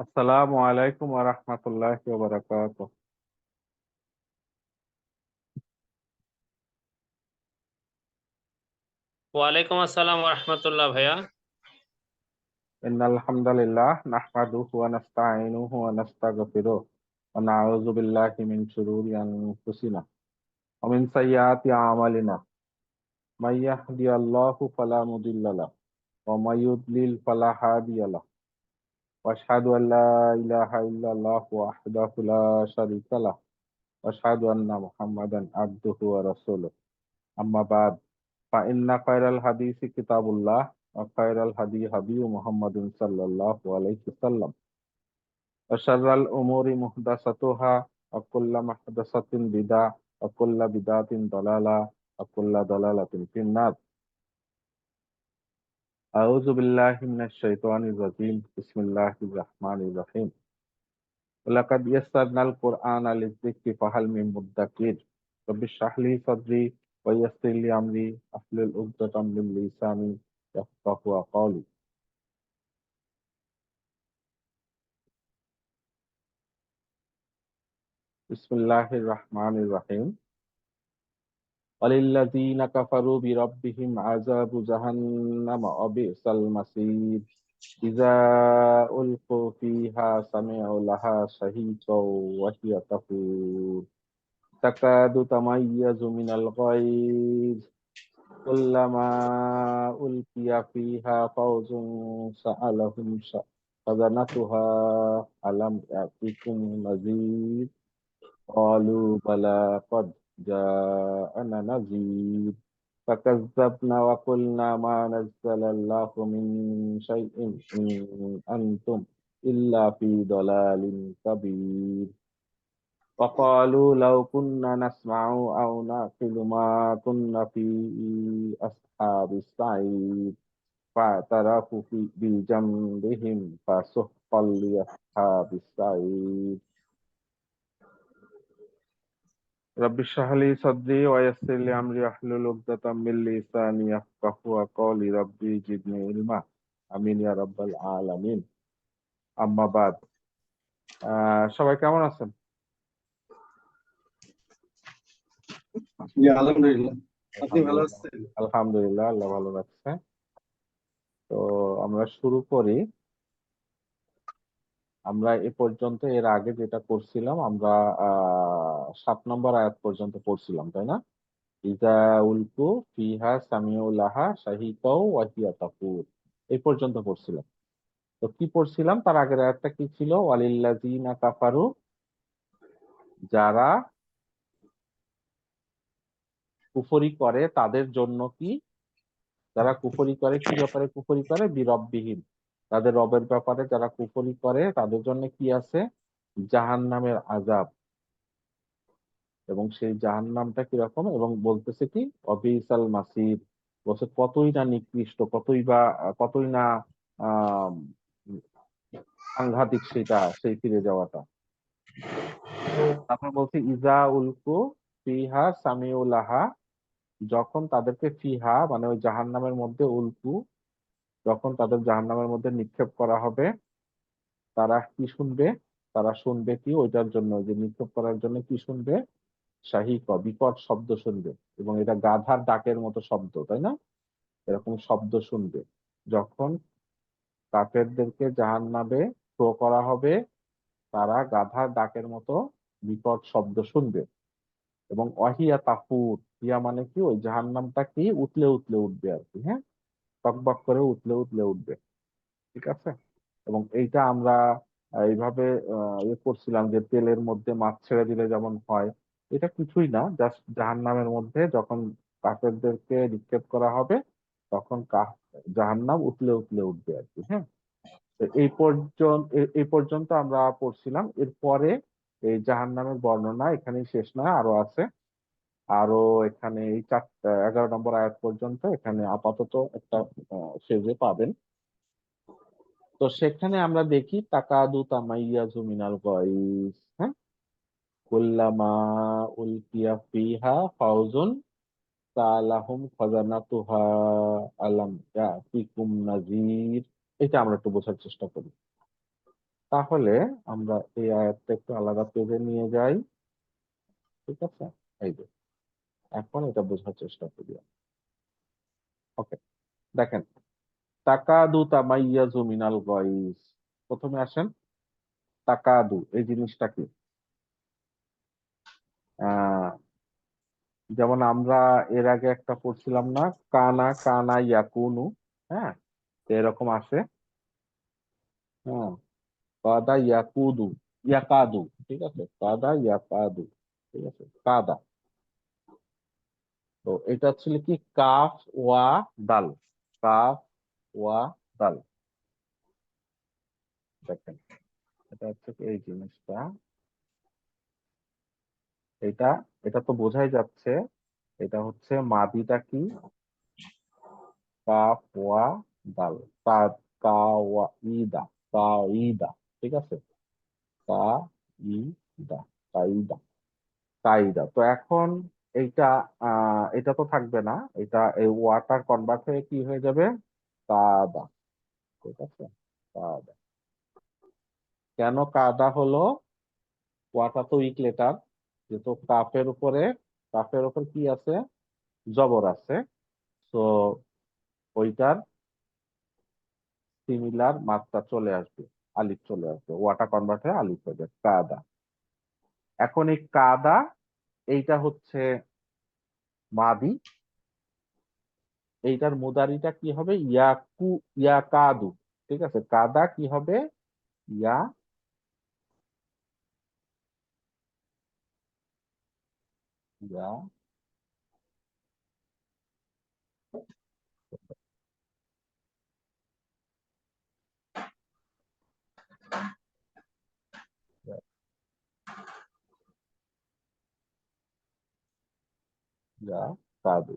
আসসালামু আলাইকুম ওয়া রাহমাতুল্লাহি ওয়া বারাকাতুহু। ওয়ালাইকুম আসসালাম রহমতুল্লাহ ভাইয়া। ইন্নাল হামদালিল্লাহ নাহমাদুহু ওয়া নাস্তাঈনুহু ওয়া নাস্তাগফিরুহ ওয়া নাউযু বিল্লাহি মিন শুরুরি আনফুসিনা ওয়া মিন সাইয়্যাতি আমালিনা। মান ইয়াহদিয়াল্লাহু ফালা মুদিল্লা লাহু ওয়া মান ইউদ্লিল ফালা হাদিয়া লাহু। ওয়া আশহাদু আল লা ইলাহা ইল্লাল্লাহু ওয়াহদাহু লা শারীকা লাহু ওয়া আশহাদু আন্না মুহাম্মাদান আবদুহু ওয়া রাসূলুহু। আম্মা বাদ, ফাইন্না খায়রাল হাদিসি কিতাবুল্লাহ ওয়া খায়রাল হাদি হাদিয়ু মুহাম্মাদিন সাল্লাল্লাহু আলাইহি ওয়াসাল্লাম ওয়া শাররাল উমুরি মুহদাসাতুহা ওয়া কুল্লু মুহদাসাতিন বিদআহ ওয়া কুল্লু বিদআতিন দালালাহ ওয়া কুল্লু দালালাতিন ফিন্নার। আউযু বিল্লাহি মিনাশ শাইতানির রাজীম। বিসমিল্লাহির রাহমানির রাহিম। ওয়ালাকাদ ইয়াসসারনাল কুরআনা লিয-যিকরি ফাহাল মিন মুদ্দাকির। রব্বি ইশরাহ লি সাদরি ওয়া ইয়াসসির লি আমরি ওয়াহলুল উকদাতাম মিন লিসানি ইয়াফকাহু কওলি। বিসমিল্লাহির রাহমানির রাহিম। ওয়ালিল্লাযীনা কাফারু বিরাব্বিহিম আযাবু জাহান্নাম ওয়া বি'সাল মাসীর। ইযা উলকু ফিহা সামি'ু লাহা শাহীকাও ওয়া হিয়া তাফুর। তাকাদু তামাইয়াজু মিনাল গায়জ কুল্লামা উলকিয়া ফিহা ফাওজুন সাআলাহুম খাজানাতুহা আলাম ইয়াতিকুম নাযীর قالوا بلى قد جاءنا نذير فكذبنا وقلنا ما نزل الله من شيء إن أنتم إلا في ضلال كبير وقالوا لو كنا نسمع أو نعقل ما كنا في أصحاب السعير فاعترفوا بذنبهم فسحقا لأصحاب السعير রব্বি ইশরাহ লি সাদরি ওয়া ইয়াসসির লি আমরি ওয়াহলুল উকদাতাম মিন লিসানি ইয়াফকাহু কওলি রব্বি জিদনি ইলমা। আমিন ইয়া রাব্বাল আলামিন। আম্মা বাদ, সবাই কেমন আছেন? জি, আলহামদুলিল্লাহ। আপনি ভালো আলহামদুলিল্লাহ। আছেন? আলহামদুলিল্লাহ, আল্লাহ ভালো রাখছে। তো আমরা শুরু করি। আমরা এ পর্যন্ত এর আগে যেটা করছিলাম, আমরা 7 নম্বর আয়াত পর্যন্ত পড়ছিলাম, তাই না? ইজা উলকু ফিহা সামিউ লাহা শাহীকাও ওয়া হিয়া তাফুর, এই পর্যন্ত পড়ছিলাম। তো কি পড়ছিলাম, তার আগের আয়াতটা কি ছিল? ওয়ালিল্লাযীনা কাফারু, যারা কুফরি করে তাদের জন্য কি? যারা কুফরি করে, কি ব্যাপারে কুফরি করে? বিরব্বিহীন, তাদের রবের ব্যাপারে যারা কুফরি করে তাদের জন্য কি আছে? জাহান্নামের আযাব। এবং সেই জাহান্নামটা কিরকম, এবং বলতেছে কি অবিসাল মাসির, বলছে কতই না নিকৃষ্ট, কতই না আহ সাংঘাতিক সেটা, সেই ফিরে যাওয়াটা। তারপর বলছে ইজা উলকু ফিহা সামিউ লাহা, যখন তাদেরকে ফিহা মানে ওই জাহান্নামের মধ্যে উলকু, যখন তাদের জাহান্নামের মধ্যে নিক্ষেপ করা হবে, তারা কি শুনবে? তারা শুনবে কি ওইটার জন্য, যে নিক্ষেপ করার জন্য কি শুনবে? শাহীক, বিকট শব্দ শুনবে। এবং এটা গাধার ডাকের মতো শব্দ, তাই না? এরকম শব্দ শুনবে যখন কাফেরদেরকে জাহান্নামে থ্রো করা হবে। তারা গাধার ডাকের মতো বিকট শব্দ শুনবে। এবং ওয়াহিয়া তাফুর, হিয়া মানে কি? ওই জাহান্নামটা কি উতলে উতলে উঠবে আর কি, হ্যাঁ, টকবক করে উতলে উতলে উঠবে। ঠিক আছে? এবং এইটা আমরা এইভাবে ইয়ে করছিলাম যে তেলের মধ্যে মাছ ছেড়ে দিলে যেমন হয়, এটা কিছুই না, জাস্ট জাহান্নামের মধ্যে যখন কাফেরদেরকে নিক্ষেপ করা হবে, তখন জাহান্নাম উতলে উতলে উঠবে আর কি, হ্যাঁ। তো এই পর্যন্ত আমরা পড়ছিলাম। এরপরে এই জাহান্নামের বর্ণনা এখানেই শেষ নয়, আরো আছে। আরো এখানে এই 11 নম্বর আয়াত পর্যন্ত এখানে আপাতত একটা শেষে পাবেন। তো সেখানে আমরা দেখি তাকাদু তামাইয়াজু মিনাল গায়জ, হ্যাঁ, কুল্লামা উলকিয়া ফিহা ফাওজুন সালাহুম খাজানাতুহা আলাম ইয়াতিকুম নাযীর। এটা আমরা একটু বোঝার চেষ্টা করি। তাহলে আমরা এই আয়াতটা একটু আলাদা পেজে নিয়ে যাই। ঠিক আছে, এই যে এখন এটা বোঝার চেষ্টা করি। ওকে, দেখেন, তাকাদু তামাইয়াজু মিনাল গায়জ। প্রথমে আসেন, তাকাদু এই জিনিসটা কি? আহ যেমন আমরা এর আগে একটা পড়ছিলাম না, কানা কানা ইয়াকুনু। হ্যাঁ, তো এরকম আসে। হ্যাঁ, কাদা ইয়াকুদু, ইয়াকাদু। ঠিক আছে, কাদা ইয়াকাদু। ঠিক আছে, কাদা। তো এটা ছিল কি, কাফ ওয়া দাল। কাফ ওয়া দাল। দেখেন, এটা হচ্ছে কি এই জিনিসটা, এটা এটা তো বোঝাই যাচ্ছে। এটা হচ্ছে মাদিটা কি, কাফ ওয়া দাল। কা কা ওয়া ইদা, কা ইদা। ঠিক আছে, কা ইদা, কাইদা, কাইদা। তো এখন এইটা এটা তো থাকবে না, এটা এই ওয়াটার কনভার্ট হয়ে কি হয়ে যাবে, কাদা। ঠিক আছে, কাদা। কেন কাদা হলো? ওয়াটা তো উইক লেটার, যেহেতু কাফের উপর কি আছে, জবর আছে। তো ওইটার সিমিলার মাত্রা চলে আসবে, আলিফ চলে আসবে, ওয়াটা কনভার্ট হয়ে আলিফ হয়ে যাবে, কাদা। এখন এই কাদা, এইটা হচ্ছে মাদি। এইটার মুদারিটা কি হবে, ইয়াকু, ইয়াকাদু। ঠিক আছে, কাদা কি হবে, ইয়া, ইয়া, ইয়া কাদু।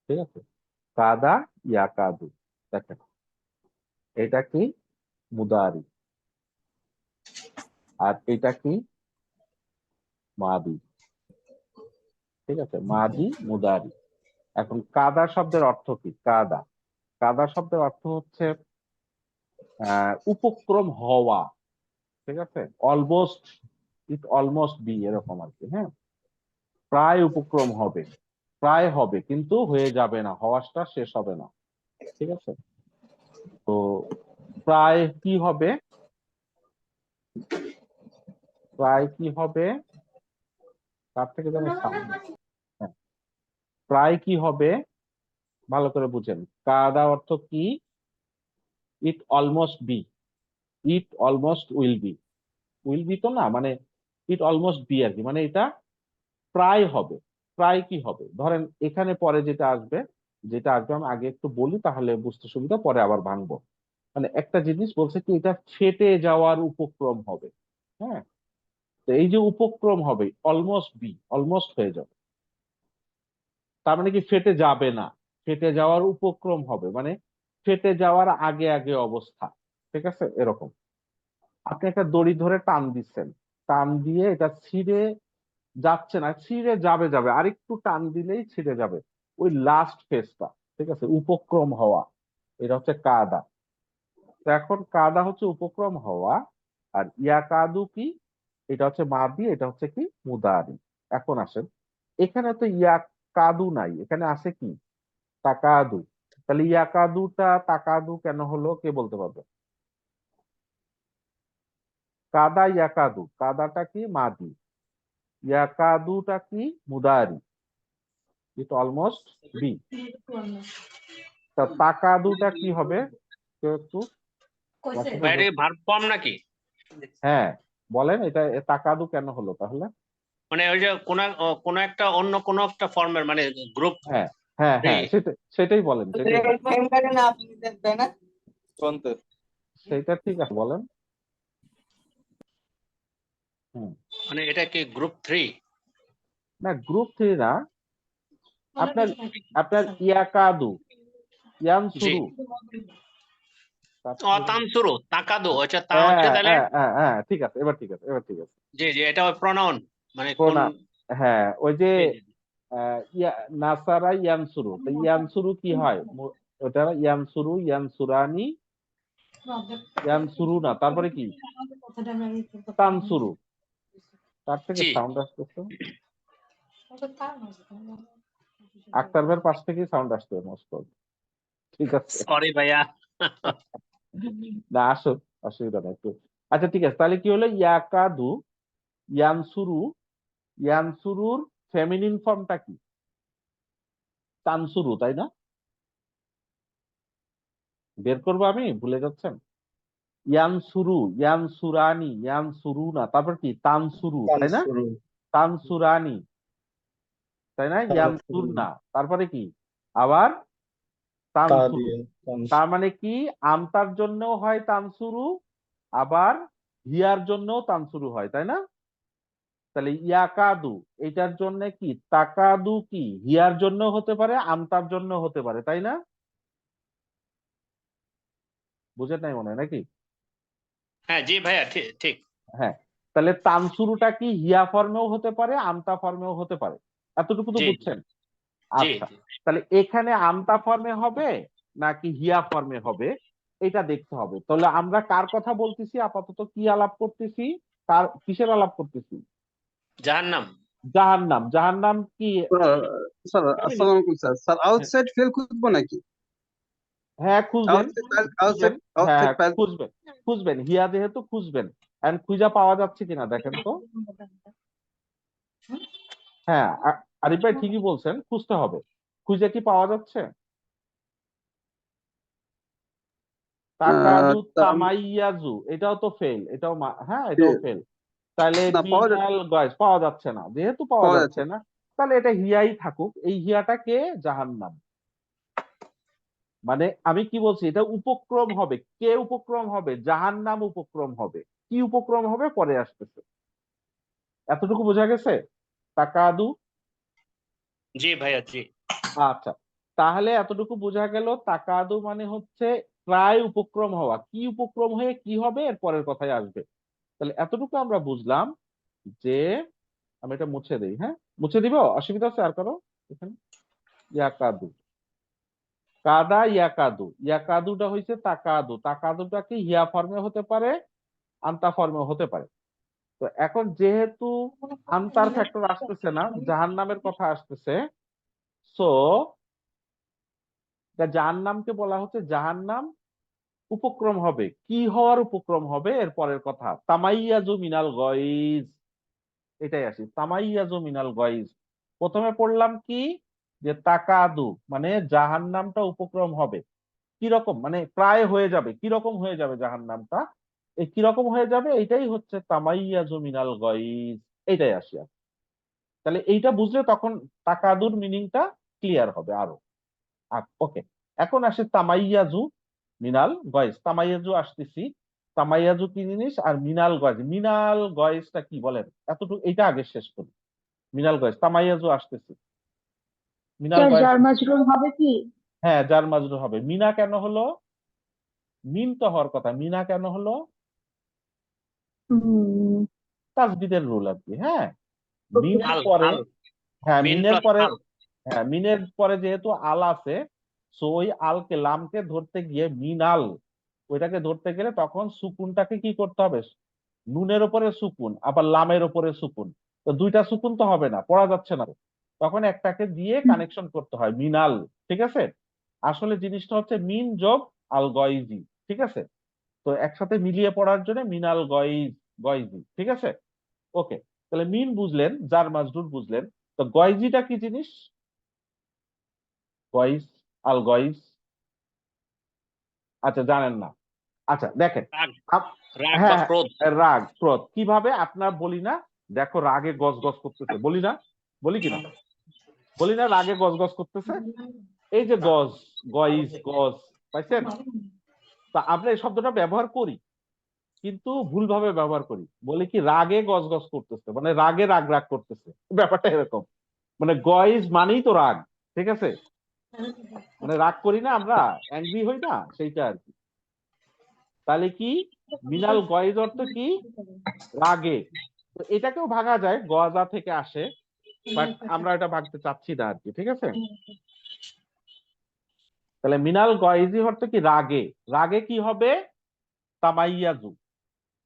ঠিক আছে, কাদা, ইয়াকাদু। দেখেন, এটা কি, মুদারি। আর এটা কি, মাদি। ঠিক আছে, মাদি মুদারি। এখন কাদা শব্দের অর্থ কি, কাদা, কাদা শব্দের অর্থ হচ্ছে উপক্রম হওয়া। ঠিক আছে, অলমোস্ট, ইট অলমোস্ট বি, এরকম আর কি। হ্যাঁ, প্রায় উপক্রম হবে, প্রায় হবে কিন্তু হয়ে যাবে না, হওয়াটা শেষ হবে না। ঠিক আছে, তো প্রায় কি হবে, প্রায় কি হবে, তার থেকে যেন সামনে। হ্যাঁ, প্রায় কি হবে, ভালো করে বুঝেন। কাদা অর্থ কি, it almost be, it almost will be. Will be তো না, মানে ইট অলমোস্ট বি আর কি, মানে এটা প্রায় হবে। প্রায় কি হবে, ধরেন এখানে পরে যেটা আসবে, যেটা আসবে আমি আগে একটু বলি তাহলে বুঝতে সুবিধা, পরে আবার ভাঙবো। মানে একটা জিনিস বলছে কি, এটা ফেটে যাওয়ার উপক্রম হবে। হ্যাঁ, তো এই যে উপক্রম হবে, অলমোস্ট বি, অলমোস্ট হয়ে যাবে, তার মানে কি ফেটে যাবে না, ফেটে যাওয়ার উপক্রম হবে, মানে ফেটে যাওয়ার আগে আগে অবস্থা। ঠিক আছে, এরকম। আপনি একটা দড়ি ধরে টান দিচ্ছেন, টান দিয়ে এটা ছিঁড়ে যাচ্ছে না, ছিঁড়ে যাবে, যাবে আরেকটু টান দিলেই ছিঁড়ে যাবে, ওই লাস্ট ফেজটা। ঠিক আছে, উপক্রম হওয়া, এটা হচ্ছে কাদা। তো এখন কাদা হচ্ছে উপক্রম হওয়া, আর ইয়া কাদু কি, এটা হচ্ছে মাদি, এটা হচ্ছে কি, মুদারি। এখন আসেন, এখানে তো ইয়া কাদু নাই, এখানে আছে কি, তাকাদু। তাহলে ইয়া কাদুটা তাকাদু কেন হলো, কে বলতে পারবে? কাদা ইয়াকাদু, কাদাটা কি, মাদি। ইয়াকাদুটা কি, মুদারি। ইট অলমোস্ট বি। তা তাকাদুটা কি হবে, কেউ একটু ক্লাসে ভাই বলবে? এটা কি ভার্ব ফর্ম নাকি? হ্যাঁ, বলেন, এটা তাকাদু কেন হলো তাহলে? মানে ওই যে কোন একটা অন্য কোন একটা ফর্মের, মানে গ্রুপ হ্যাঁ, হ্যাঁ, থ্রি। হ্যাঁ, সেটাই বলেন, সেটাই বলেন। কোনতে? সেটা ঠিক আছে, বলেন। হুম, মানে এটা কি গ্রুপ থ্রি? না, গ্রুপ থ্রি না। আপনার আপনার ইয়াকাদু, ইয়ান জি। শুরু। তানসুরু, তাকাদু, আচ্ছা তা হচ্ছে হ্যাঁ, তাহলে। হ্যাঁ, হ্যাঁ, হ্যাঁ, ঠিক আছে, এবার ঠিক আছে, এবার ঠিক আছে। জি জি, এটা ওই প্রনাউন, মানে কোন। প্রণাম। হ্যাঁ, ওই যে জি জি জি। নাসারা ইয়ানসুরু, তো ইয়ানসুরু কি হয়, ওটা ইয়ানসুরু, ইয়ানসুরানি, ইয়ানসুরু না, তারপরে কি তানসুরু, তার থেকে জি সাউন্ড আসতেছে, আক্তার ভাইয়ের পাশ থেকেই সাউন্ড আসছে মোস্ট অফ। ঠিক আছে, সরি ভাইয়া। না আসো, অসুবিধা নাই একটু। আচ্ছা ঠিক আছে, তাহলে কি হলো ইয়াকাদু, ইয়ানসুরু, ইয়ানসুরুর ফেমিনিন ফর্মটা কি? তানসুরু, তাই না? বের করবো আমি, ভুলে যাচ্ছেন? ইয়ানসুরু, ইয়ানসুরানি, ইয়ানসুরু না, তারপর কি তানসুরু, তাই না? তানসুরু, তানসুরানি, তাই না? ইয়ানসুর তানসুরু, না, তারপরে কি আবার তা তানসুরু। দিয়ে তার মানে কি আমতার জন্যও হয় তানসুরু, আবার হিয়ার জন্যও তানসুরু হয়, তাই না? তাহলে ইয়াকাদু এটার জন্য কি তাকাদু কি হিয়ার জন্য হতে পারে, আমতার জন্য হতে পারে, তাই না? বুঝেন নাই মনে হয় নাকি? হ্যাঁ জি ভাইয়া, ঠিক ঠিক। হ্যাঁ, তাহলে তানসুরুটা কি হিয়া ফর্মেও হতে পারে, আমতা ফর্মেও হতে পারে, এতটুকু তো জি বুঝছেন? জি আচ্ছা, জি। তাহলে এখানে আমতা ফর্মে হবে নাকি হিয়া ফর্মে হবে এটা দেখতে হবে। তাহলে আমরা কার কথা বলতেছি আপাতত, কি আলাপ করতেছি, কার কিসের আলাপ করতেছি? জাহান্নাম। জাহান্নাম। জাহান্নাম কি স্যার feminine? আসসালামু আলাইকুম স্যার। স্যার আউটসাইড ফেল খুঁজবো নাকি? হ্যাঁ খুঁজবেন, আউটসাইড খুঁজবেন, আউটসাইড হ্যাঁ আউটসাইড হ্যাঁ, ফেল। খুঁজবেন, খুঁজবেন হিয়া যেহেতু খুঁজবেন, এন্ড খুঁজা পাওয়া যাচ্ছে কিনা দেখেন তো। হ্যাঁ আরিফ ভাই ঠিকই বলছেন, খুঁজতে হবে। খুঁজে কি পাওয়া যাচ্ছে? তাকাদু তামাইয়াজু, এটাও তো ফেল, এটাও হ্যাঁ এটাও ফেল। তাহলে না পাওয়া যাচ্ছে, মিনাল গয়েস পাওয়া যাচ্ছে না, যেহেতু পাওয়া পাওয়া যাচ্ছে যাচ্ছে। না তাহলে এটা হিয়াই থাকুক। এই হিয়াটা কে? জাহান্নাম। মানে আমি কি বলছি, এটা উপক্রম হবে, কে উপক্রম হবে? জাহান্নাম উপক্রম হবে। কি উপক্রম হবে পরে আসতেছে। এতটুকু বোঝা গেছে? তাকাদু। জি ভাইয়া জি। আচ্ছা, তাহলে এতটুকু বোঝা গেল তাকাদু মানে হচ্ছে প্রায় উপক্রম হওয়া, কি উপক্রম হয়ে কি হবে এর পরের কথায় আসবে। তাহলে এতটুকু আমরা বুঝলাম যে, আমি এটা মুছে দিই, হ্যাঁ মুছে দিব, অসুবিধা আছে আর কারো এখানে? ইয়াকাদু, কাদা ইয়াকাদু, ইয়াকাদুটা হইছে তাকাদু, তাকাদুটা কি হিয়া ফর্মে হতে পারে, আন্তা ফর্মে হতে পারে। তো এখন যেহেতু আন্তার ফ্যাক্টর আসতেছে না, জাহান্নামের কথা আসতেছে, সো জাহান্নামকে বলা হচ্ছে জাহান্নাম উপক্রম হবে। কি হওয়ার উপক্রম হবে এর পরের কথা, তামাইয়াজু মিনাল গয়জ। এটাই আসি, তামাইয়াজু মিনাল গয়জ। প্রথমে পড়লাম কি, যে তাকাদু মানে জাহান্নামটা উপক্রম হবে, কিরকম মানে প্রায় হয়ে যাবে, কিরকম হয়ে যাবে জাহান্নামটা, এই কিরকম হয়ে যাবে এটাই হচ্ছে তামাইয়াজু মিনাল গয়জ। এইটাই আসি আর। তাহলে এইটা বুঝলে তখন তাকাদুর মিনিংটা ক্লিয়ার হবে আরো। ওকে, এখন আসে তামাইয়াজু মিনাল গয়েস। তামাইয়াজু আসতেছি, তামাইয়াজু কি জিনিস আর মিনাল গয়েস, মিনাল গয়েসটা কি বলেন, এতটুকু এইটা আগে শেষ করি। মিনাল গয়েস, তামাইয়াজু আসতেছি। মিনাল স্যার গয়েস, জার মাজরুর হবে কি? হ্যাঁ জার মাজরুর হবে। মিনা কেন হলো? মিন তো হওয়ার কথা, মিনা কেন হলো? হুম, তাসদিদের রুল আর কি। হ্যাঁ, ওকে। মিনের আল পরে, আল হ্যাঁ মিন মিনের প্লাস পরে, আল। হ্যাঁ মিনের পরে যেহেতু আল আছে, সো ওই আলকে লামকে ধরতে গিয়ে মিনাল, ওইটাকে ধরতে গেলে তখন সুকুনটাকে কি করতে হবে? নুনের উপরে সুকুন আবার লামের উপরে সুকুন, তো দুইটা সুকুন তো হবে না, পড়া যাচ্ছে না, তখন একটাকে দিয়ে কানেকশন করতে হয় মিনাল। ঠিক আছে, আসলে জিনিসটা হচ্ছে মিন যোগ আল গয়জি। ঠিক আছে, তো একসাথে মিলিয়ে পড়ার জন্য মিনাল গয়জ, গয়জি। ঠিক আছে, ওকে। তাহলে মিন বুঝলেন, জার মাজরুর বুঝলেন, তো গয়জিটা কি জিনিস? গয়জ, আল গয়জ, আচ্ছা জানেন না। আচ্ছা দেখেন, রাগ, আপ- রাগ বা হ্যাঁ ক্রোধ। হ্যাঁ, রাগ ক্রোধ কিভাবে আপনার বলি না, দেখো রাগে গজ গজ করতেছে, বলি না, বলি কিনা, বলি না রাগে গজ গজ করতেছে, এই যে গজ, গইজ গজ, পাইছেন? তা আমরা এই শব্দটা ব্যবহার করি কিন্তু ভুলভাবে ব্যবহার করি, বলি কি রাগে গজ গজ করতেছে, মানে রাগে রাগ রাগ করতেছে, ব্যাপারটা এরকম। মানে গইজ মানেই তো রাগ। ঠিক আছে, মানে রাগ করি না আমরা, অ্যাংরি হই না, সেইটা আর কি। তাহলে কি মিনাল গয়েজ অর্থ কি? রাগে। তো এটাকেও ভাঙা যায়, গজা থেকে আসে, বাট আমরা এটা ভাঙতে চাচ্ছি না আর কি। ঠিক আছে, তাহলে মিনাল গয়েজি অর্থ কি? রাগে। রাগে কি হবে? তামাইয়াজু।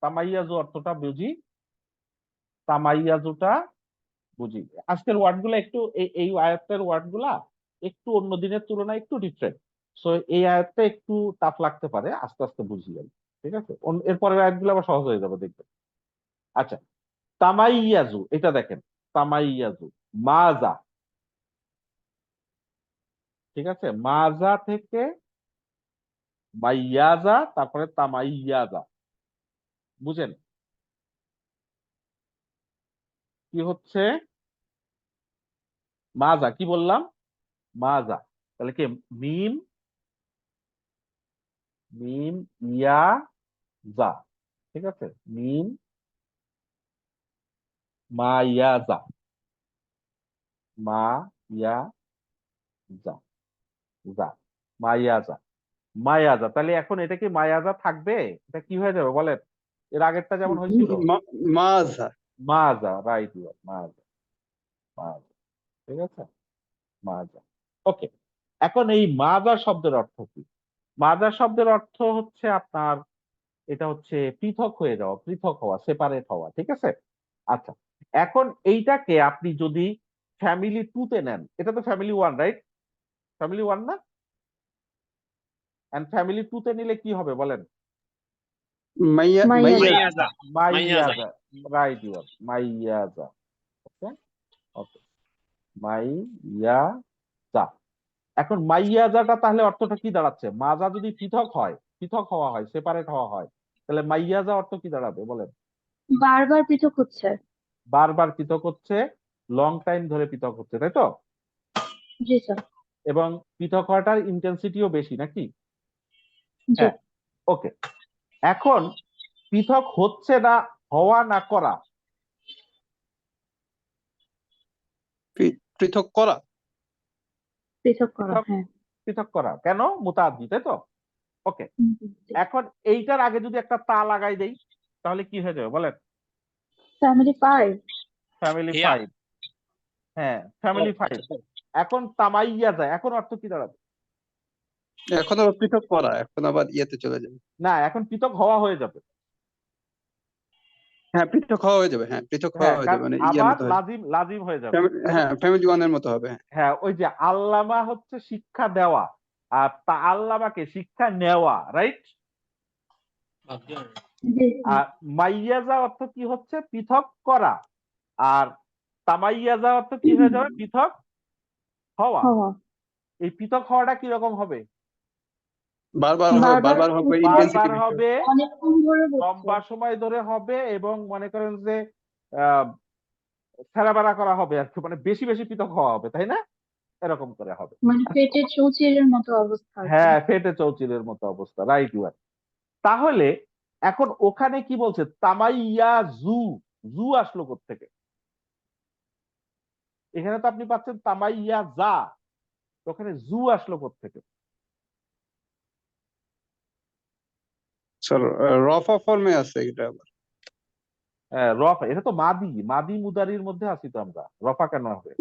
তামাইয়াজু অর্থটা বুঝি, তামাইয়াজুটা বুঝি। আজকের ওয়ার্ড গুলা একটু এই আয়াতের ওয়ার্ড গুলা একটু অন্য দিনের তুলনায় একটু ডিফারেন্ট। সো এই আয়াতটা একটু টাফ লাগতে পারে, আস্তে আস্তে বুঝিয়ে যাবে। ঠিক আছে, এরপরের আয়াতগুলো আবার সহজ হয়ে যাবে দেখবেন। আচ্ছা, তামাইয়াজু, এটা দেখেন, তামাইয়াজু মাজা। ঠিক আছে, মাজা থেকে মাইয়াজা, তারপরে তামাইয়াজা। বুঝেন কি হচ্ছে? মাজা কি বললাম? মাজা, তাহলে কি মিম মিম ইয়া জা। ঠিক আছে, মিম মা ইয়া জা, মা ইয়া জা, জা মায়াজা, মায়াজা। তাহলে এখন এটা কি মায়াজা থাকবে? এটা কি হয়ে যাবে বলেন? এর আগেরটা যেমন হয়েছিল মাজা। মাজা, রাইট, মাজা, মাজা। ঠিক আছে, মাজা। ওকে, এখন এই মাজা শব্দের অর্থ কি? মাজা শব্দের অর্থ হচ্ছে আপনার, এটা হচ্ছে পৃথক হয়ে যাওয়া, পৃথক হওয়া, সেপারেট হওয়া। ঠিক আছে, আচ্ছা, এখন এইটাকে আপনি যদি ফ্যামিলি টু তে নেন, এটা তো family one, right? Family one না? এন্ড ফ্যামিলি টু তে নিলে কি হবে বলেন? মাইয়াজা। মাইয়াজা। মাইয়াজা, রাইট, মাইয়াজা। ওকে, ওকে, মাইয়াজা। এখন মাইয়াজাটা তাহলে অর্থটা কি দাঁড়াচ্ছে? মাজা যদি পৃথক হয়, পৃথক হওয়া হয়, সেপারেট হওয়া হয়, তাহলে মাইয়াজা অর্থ কি দাঁড়াবে বলেন? বারবার পৃথক হচ্ছে। বারবার পৃথক হচ্ছে, লং টাইম ধরে পৃথক হচ্ছে, তাই তো? জি স্যার। এবং পৃথক হওয়াটার ইন্টেন্সিটিও বেশি নাকি? জি। হ্যাঁ, ওকে। এখন পৃথক হচ্ছে না, হওয়া না করা? পৃথক করা। পৃথক করা, পৃথক, হ্যাঁ। পৃথক করা কেন? মুতাআদ্দি, তাই তো? ওকে, জি। এখন এইটার আগে যদি একটা তা লাগাই দেই তাহলে কি হয়ে যাবে বলেন? ফ্যামিলি 5। ফ্যামিলি হিয়া। 5। হ্যাঁ, ফ্যামিলি 5। এখন তামাইয়া যায়, এখন অর্থ কি দাঁড়াবে? এখন আবার পৃথক করা, এখন আবার ইয়েতে চলে যাবে। না, এখন পৃথক হওয়া হয়ে যাবে। হ্যাঁ, পৃথক হওয়া হয়ে যাবে। হ্যাঁ, পৃথক হওয়া হ্যাঁ, হয়ে যাবে, কারণ মানে ইয়ের আবার মতো হবে। লাজিম, লাজিম হয়ে যাবে। হ্যাঁ, ফ্যামিলি ওয়ানের মতো হবে। হ্যাঁ। হ্যাঁ, ওই যে আল্লামা হচ্ছে শিক্ষা দেওয়া, আর তা আল্লামাকে শিক্ষা নেওয়া, রাইট? জি আর মাইয়াজা অর্থ কি হচ্ছে? পৃথক করা। আর তামাইয়াজা অর্থ কি হয়ে যাবে? পৃথক হওয়া। হওয়া। এই পৃথক হওয়াটা কিরকম হবে? বারবার হবে, বারবার বারবার হবে, বারবার ইন্টেন্সিটি বেশি হবে। হবে, অনেকক্ষণ ধরে হচ্ছে। লম্বা সময় ধরে হবে, এবং মনে করেন যে ছেড়াবেড়া করা হবে আর কি, মানে বেশি বেশি পৃথক হওয়া হবে, তাই না? এরকম করে হবে। মানে পেটের চৌচিরের মতো অবস্থা আর কি। হ্যাঁ, ফেটে চৌচিরের মতো অবস্থা, রাইট। তাহলে এখন ওখানে কি বলছে? তামাইয়া জু, জু আসলো কোত্থেকে? এখানে তো আপনি পাচ্ছেন তামাইয়া যা, তো ওখানে জু আসলো কোত্থেকে? স্যার, রফা ফর্মে আছে এটা আবার। রফা, এটা তো মাদি, মাদি মুদারির মধ্যে আছি তো আমরা, রফা কেন হবে?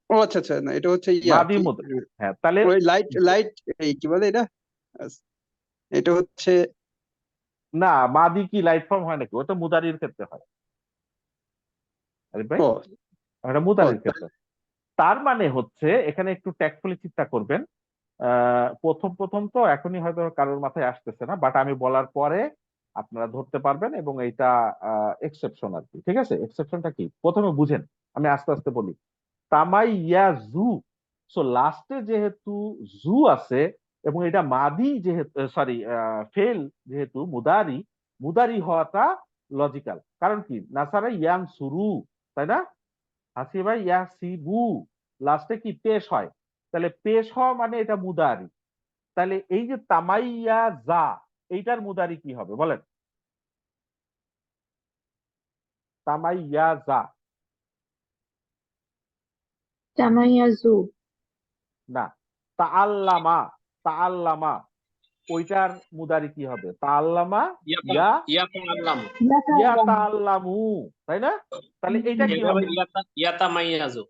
ও আচ্ছা আচ্ছা, না এটা হচ্ছে ইয়া মাদি কি, মুদারি। হ্যাঁ, তাহলে ওই লাইট লাইট, এই কি বলে এটা, এটা হচ্ছে। না, মাদি কি লাইট ফর্ম হয় নাকি? ওটা মুদারির ক্ষেত্রে হয়। আরে ভাই, ও এটা ও মুদারির ক্ষেত্রে। তার মানে হচ্ছে এখানে একটু ট্যাক্টফুলি চিন্তা করবেন। প্রথম প্রথম তো এখনই হয়তো কারোর মাথায় আসতেছে না, বাট আমি বলার পরে আপনারা ধরতে পারবেন, এবং এইটা এক্সেপশন আর কি। ঠিক আছে, এক্সেপশনটা কি প্রথমে বুঝেন, আমি আস্তে আস্তে বলি। তামাইয়া জু, সো লাস্টে যেহেতু জু আছে, এবং এটা মাদি যেহেতু, সরি, ফেল যেহেতু, মুদারি, মুদারি হওয়াটা লজিক্যাল। কারণ কি? নাসারা ইয়ান সুরু, তাই না? হাসিবা ইয়াসিবু, লাস্টে কি পেশ হয়, তাহলে পেশ হওয়া মানে এটা মুদারি। তাহলে এই যে তামাইয়া যা, এইটার মুদারি কি হবে বলেন? তামাইয়া যা, তামাইয়াজু। না, তাআল্লামা, তাআল্লামা, ওইটার মুদারি কি হবে? তাআল্লামা ইয়া ইয়াতাআল্লাম। ইয়া তাআল্লামু, তাই না? তাহলে এইটা কি হবে? ইয়াতামাইয়াজু।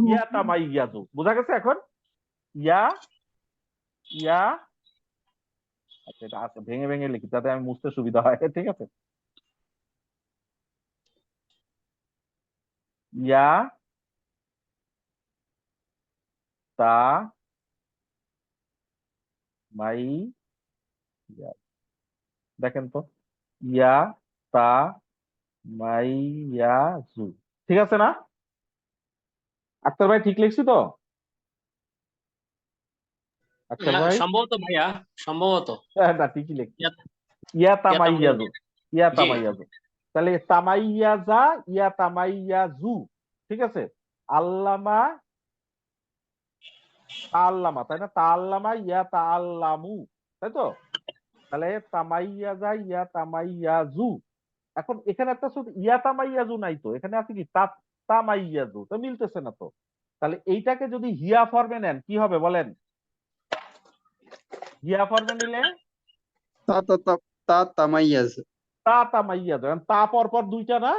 ইয়া তামাইয়াজু, বোঝা গেছে এখন? ইয়া ইয়া আচ্ছা, এটা আছে, ভেঙে ভেঙে লিখি যাতে আমি মুছতে সুবিধা হয়। ঠিক আছে, ইয়া তা মাই ইয়া। দেখেন তো, ইয়া তা মাইয়াজু, ঠিক আছে না? আক্তার ভাই ঠিক লিখছি তো? আক্তার ভাই সম্ভবত ভাইয়া, সম্ভবত না, ঠিকই লিখছি। ইয়া- ইয়া ইয়াতাম তামাইয়াজু, ইয়া জি তামাইয়াজু। তাহলে তামাইয়াজা, ইয়া তামাইয়াজু, ঠিক আছে। আল্লামা, তাআল্লামা, তাই না? তাআল্লামা ইয়া তাআল্লামু, তাই তো? তাহলে তামাইয়াজা ইয়া তামাইয়াজু। এখন এখানে একটা শুধু ইয়া তামাইয়াজু নাই তো, এখানে আছে কি তামাইয়াজু, তো মিলতেছে না তো। তাহলে এইটাকে যদি হিয়া ফর্মে নেন কি হবে বলেন? হিয়া ফর্মে নিলে তা তা তা তা তামাইয়াজ। তামাইয়াজু, এখন তা পর পর দুইটা না?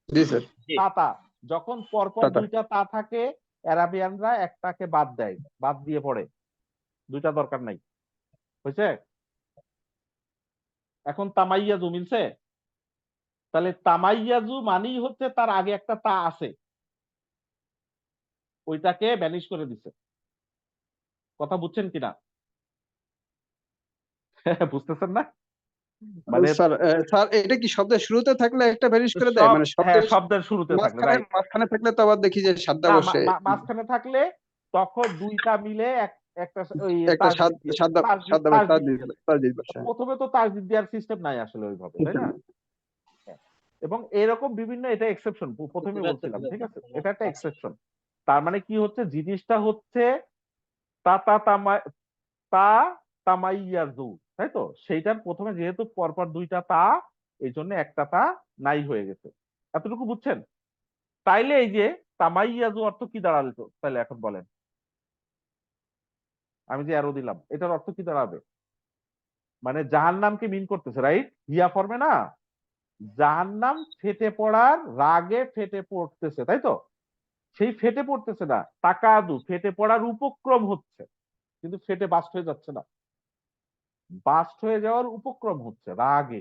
জি স্যার। জি তা যখন পরপর টাটা। দুইটা তা থাকে, অ্যারাবিয়ানরা একটাকে বাদ দেয়, বাদ দিয়ে পড়ে, দুইটা দরকার নাই, হয়েছে? এখন তামাইয়াজু মিলছে। তাহলে তামাইয়াজু মানেই হচ্ছে তার আগে একটা তা আছে, ওইটাকে ব্যানিশ করে দিছে। কথা বুঝছেন কিনা? বুঝতেছেন না? মানে স্যার স্যার এটা কি শব্দের শুরুতে থাকলে একটা ভ্যানিশ করে দেয়, সব, মানে হ্যাঁ, শব্দের শব্দের শুরুতে থাকলে, মাঝখানে রাইট। মাঝখানে থাকলে তো আবার দেখি যে সাদা না, বসে মাঝখানে থাকলে তখন দুইটা মিলে একটা ওই একটা তাসদিদ দিয়ে, সাদা সাদা তাসদিদ দিয়ে দেয়। তাজদিদ বসে। প্রথমে তো তাসদিদ দেওয়ার সিস্টেম নাই আসলে ওইভাবে, তাই না? হ্যাঁ। এবং এরকম বিভিন্ন, এটা এক্সেপশন, প্রথমে বলছিলাম, ঠিক আছে, এটা একটা এক্সেপশন। তার মানে কি হচ্ছে, জিনিসটা হচ্ছে তা তা তামা তা তামাইয়াজু, তাই তো? সেইটার প্রথমে যেহেতু পরপর দুইটা তা, এই জন্য একটা তা নাই হয়ে গেছে। এতটুকু বুঝছেন? তাইলে এই যে তামাইয়াজু অর্থ কি দাঁড়ালো তো? তাহলে এখন বলেন, আমি যে অ্যারো দিলাম এটার অর্থ কি দাঁড়াবে? মানে জাহান্নামকে মিন করতেছে, রাইট? হিয়া ফর্মে না, জাহান্নাম ফেটে পড়ার রাগে ফেটে পড়তেছে, তাই তো? সেই ফেটে পড়তেছে না, তাকাদু ফেটে পড়ার উপক্রম হচ্ছে, কিন্তু ফেটে বাস্ট হয়ে যাচ্ছে না, বাস্ট হয়ে যাওয়ার উপক্রম হচ্ছে রাগে।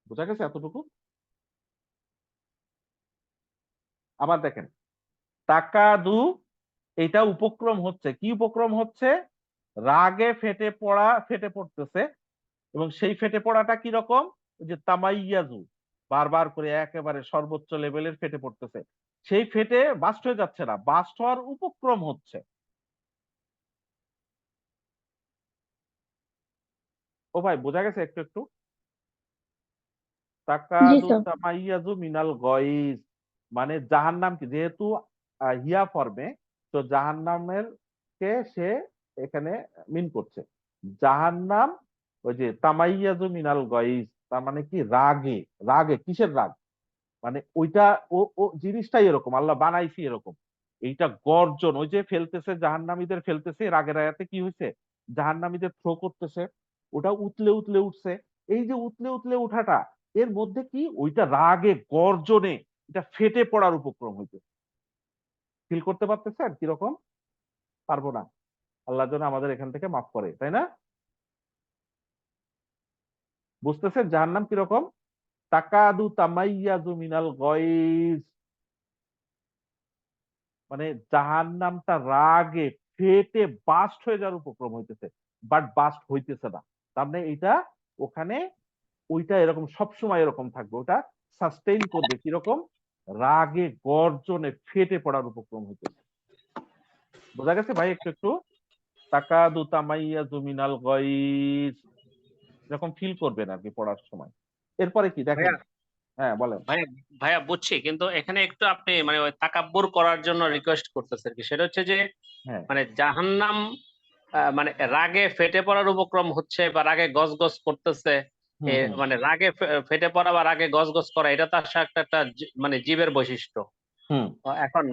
বোঝা গেছে এতটুকু? আবার দেখেন, তাকাদু, এটা উপক্রম হচ্ছে, কি উপক্রম হচ্ছে? রাগে ফেটে পড়তেছে। এবং সেই ফেটে পড়াটা কি রকম? যে তামাইয়াজু, বারবার করে একেবারে সর্বোচ্চ লেভেলের ফেটে পড়তেছে। সেই ফেটে বাস্ট হয়ে যাচ্ছে না, বাস্ট হওয়ার উপক্রম হচ্ছে। ও ভাই, বোঝা গেছে একটু একটু? জি তাকাদু স্যার। তামাইয়াজু মিনাল গয়জ, মানে জাহান্নাম কি যেহেতু হিয়া ফর্মে, তো জাহান্নামের কে সে এখানে মিন করছে। জাহান্নাম ওই যে তামাইয়াজু মিনাল গয়জ, তার মানে কি রাগে, রাগে কিসের রাগ? মানে ওইটা, ও ও জিনিসটাই এরকম, আল্লাহ বানাইছি এরকম। এইটা গর্জন, ওই যে ফেলতেছে জাহান্নামীদের, ফেলতেছে রাগের আয়াতে কি হয়েছে, জাহান্নামীদের থ্রো করতেছে, ওটা উতলে উতলে উঠছে। এই যে উতলে উতলে উঠাটা, এর মধ্যে কি ওইটা রাগে গর্জনে এটা ফেটে পড়ার উপক্রম হইতে। ফিল করতে পারতেছেন কিরকম? পারবো না, আল্লাহ যেন আমাদের এখান থেকে মাফ করে, তাই না? বুঝতেছেন জাহান্নাম কিরকম? তাকাদু তামাইয়াজু মিনাল গয়জ, মানে জাহান্নামটা রাগে ফেটে বাস্ট হয়ে যাওয়ার উপক্রম হইতেছে, বাট বাস্ট হইতেছে না। তার মানে এইটা ওখানে, ওইটা এরকম সবসময় এরকম থাকবে, ওটা সাস্টেইন করবে কিরকম? রাগে গর্জনে ফেটে পড়ার উপক্রম হইতেছে। বোঝা গেছে ভাই একটু একটু? তাকাদু তামাইয়াজু মিনাল গায়জ, এরকম ফিল করবেন আর কি পড়ার সময়। এরপরে কি দেখেন? ভাইয়া, হ্যাঁ বলেন। ভাইয়া ভাইয়া বুঝছি, কিন্তু এখানে একটু আপনি মানে ওই তাকাব্বুর করার জন্য রিকোয়েস্ট করতেছেন কি, সেটা হচ্ছে যে হ্যাঁ, মানে জাহান্নাম মানে রাগে ফেটে পড়ার উপক্রম হচ্ছে বা রাগে গজগজ করতেছে। হুম হুম মানে রাগে ফেটে পড়া বা রাগে গজগজ করা, এটা তো আসলে একটা একটা মানে জীবের বৈশিষ্ট্য। হুম। এখন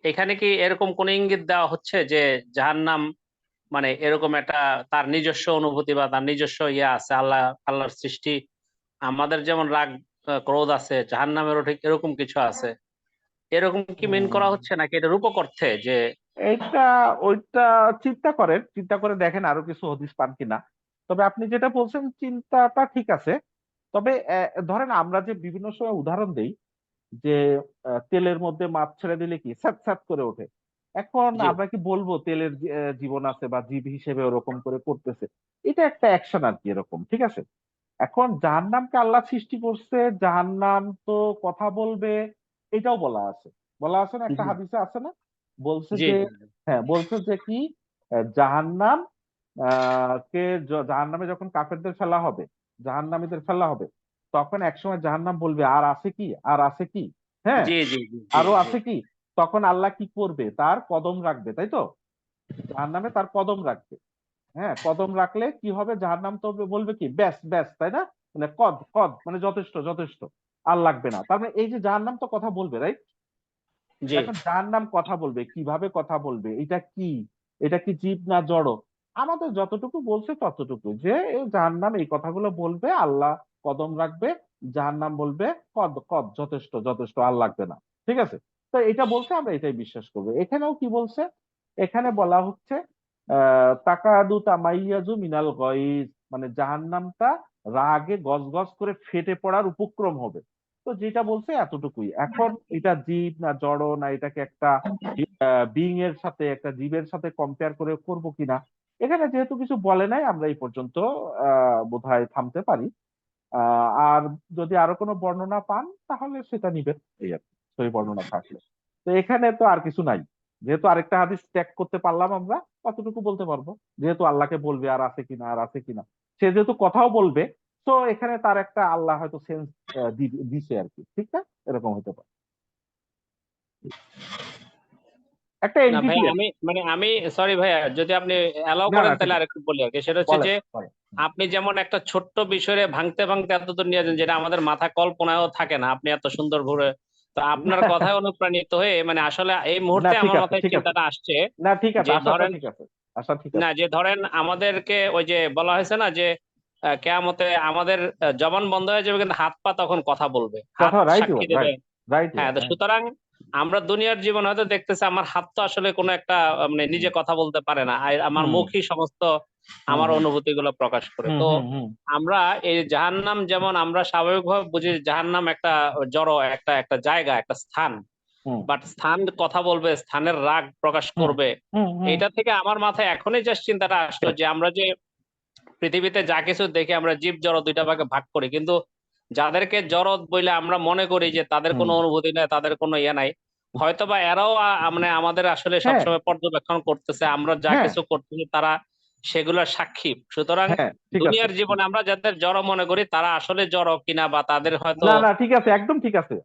এখানে কি এরকম কোন ইঙ্গিত দেওয়া হচ্ছে যে জাহান্নাম মানে এরকম একটা তার নিজস্ব অনুভূতি বা তার নিজস্ব ইয়ে আছে? আল্লাহর সৃষ্টি, আমাদের যেমন রাগ ক্রোধ আছে, জাহান্নামেরও ঠিক এরকম কিছু আছে, এরকম কি মিন করা হুম। হচ্ছে নাকি এটা রূপক অর্থে যে এইটা ওইটা চিন্তা করে দেখেন আরো কিছু হদিস পান কিনা। তবে আপনি যেটা বলছেন চিন্তাটা ঠিক আছে। তবে ধরেন আমরা যে বিভিন্ন সময় উদাহরণ দেই যে তেলের মধ্যে মাছ ছেড়ে দিলে কি স্যাঁত স্যাঁত করে ওঠে। এখন জি আমরা কি বলবো তেলের জীবন আছে বা জীব হিসেবে ওরকম করে করতেছে? এটা একটা অ্যাকশন আর কি, এরকম ঠিক আছে। এখন জাহান্নামকে আল্লাহ সৃষ্টি করছে, জাহান্নাম তো কথা বলবে, এটাও বলা আছে না, একটা জি হাদিসে আছে না, বলছে জি যে, জি হ্যাঁ বলছে যে কি জাহান্নাম জাহান্নামে যখন কাফেরদের ফেলা হবে, জাহান্নামীদের ফেলা হবে, তখন একসময় জাহান্নাম বলবে আর আছে কি, আর আছে কি, হ্যাঁ জি জি জি জি আরো জি আছে কি। তখন আল্লাহ কি করবে, তার কদম রাখবে, তাই তো, জাহান্নামে তার কদম রাখবে। হ্যাঁ, কদম রাখলে কি হবে, জাহান্নাম তো বলবে কি ব্যাস ব্যাস, তাই না, মানে কদ কদ মানে যথেষ্ট যথেষ্ট, আর লাগবে না। তার মানে এই যে জাহান্নাম তো কথা বলবে, রাইট? জি এখন জাহান্নাম কথা বলবে, কিভাবে কথা বলবে, এটা কি জীব না জড়? আমাদের যতটুকু বলছে ততটুকু, যে এই জাহান্নাম এই কথাগুলো বলবে, আল্লাহ কদম রাখবে, জাহান্নাম বলবে কদ কদ যথেষ্ট যথেষ্ট, আর লাগবে না। ঠিক আছে, তো এটা বলছে, আমরা এটাই বিশ্বাস করবো। এখানেও কি বলছে, এখানে বলা হচ্ছে তাকাদু তামাইয়াজু মিনাল গয়জ, মানে জাহান্নামটা রাগে গজগজ করে ফেটে পড়ার উপক্রম হবে। তো যেটা বলছে এতটুকুই। এখন এটা জীব না জড়, না এটাকে একটা বিং এর সাথে, একটা জীবের সাথে কম্পেয়ার করে করব কিনা, এখানে যেহেতু কিছু বলে নাই, আমরা এই পর্যন্ত বোধহয় থামতে পারি। আর যদি আরো কোনো বর্ণনা পান তাহলে সেটা নিবেন, এই আর কি, সেই বর্ণনা থাকলে। তো এখানে তো আর কিছু নাই, যেহেতু আরেকটা হাদিস ট্যাগ করতে পারলাম আমরা, কতটুকু বলতে পারবো, যেহেতু আল্লাহকে বলবে আর আছে কিনা, আর আছে কিনা, সে যেহেতু কথাও বলবে, তো এখানে তার একটা আল্লাহ হয়তো সেন্স দিছে আর কি, ঠিক না, এরকম হতে পারে, একটা না এন্টিটি ভাইয়া, আর আমি কি। মানে আমি সরি ভাইয়া, যদি আপনি অ্যালাউ না না করেন ঠিক তাহলে আছে, আরেকটু বলি আর কি। সেটা হচ্ছে বলেন যে বলেন। আপনি যেমন একটা ছোট্ট বিষয়ে ভাঙতে ভাঙতে এতদূর নিয়ে যান, যেটা আমাদের মাথা কল্পনায়ও থাকে না, আপনি এত সুন্দর ঘুরে। তো আপনার কথায় অনুপ্রাণিত হয়ে মানে আসলে এই না মুহূর্তে ঠিক আমার আছে, মাথায় ঠিক আছে, চিন্তাটা আসছে না ঠিক আছে, যে আশাটা ধরেন, ঠিক আছে, আশা ঠিক না আছে। যে ধরেন আমাদেরকে ওই যে বলা হয়েছে না যে কেয়ামতে আমাদের জবান বন্ধ হয়ে যাবে কিন্তু হাত পা তখন কথা বলবে, হাত কথা রাইট, সাক্ষী ইউর দেবে। রাইট, রাইট হ্যাঁ, ইউর, তো হ্যাঁ। সুতরাং আমরা দুনিয়ার জীবন হয়তো দেখতেছি আমার হাত তো আসলে কোনো একটা মানে হুম নিজে কথা বলতে পারে না, আর আমার হুম মুখই সমস্ত হুম আমার হুম অনুভূতি গুলো প্রকাশ করে। হুম তো হুম হুম আমরা এই জাহান্নাম, যেমন আমরা স্বাভাবিকভাবে বুঝি জাহান্নাম একটা জড়, একটা একটা জায়গা, একটা স্থান, হুম বাট স্থান কথা বলবে, স্থানের রাগ প্রকাশ হুম করবে। হুম হুম এইটা থেকে আমার মাথায় এখনই জাস্ট চিন্তাটা আসলো যে আমরা যে পৃথিবীতে যা কিছু দেখি আমরা জীব জড় দুইটা ভাগে ভাগ করি, কিন্তু যাদেরকে জড় বলে আমরা মনে করি যে তাদের হুম, কোনো অনুভূতি নাই, তাদের কোনো ইয়ে নাই, হয়তোবা এরাও মানে আমাদের আসলে হ্যাঁ সবসময় পর্যবেক্ষণ করতেছে, আমরা যা হ্যাঁ কিছু করতেছি তারা সেগুলোর সাক্ষী। সুতরাং হ্যাঁ ঠিক আছে। দুনিয়ার জীবনে আমরা যাদের জড় মনে করি তারা আসলে জড় কিনা, বা তাদের হয়তো না না ঠিক আছে, একদম ঠিক আছে।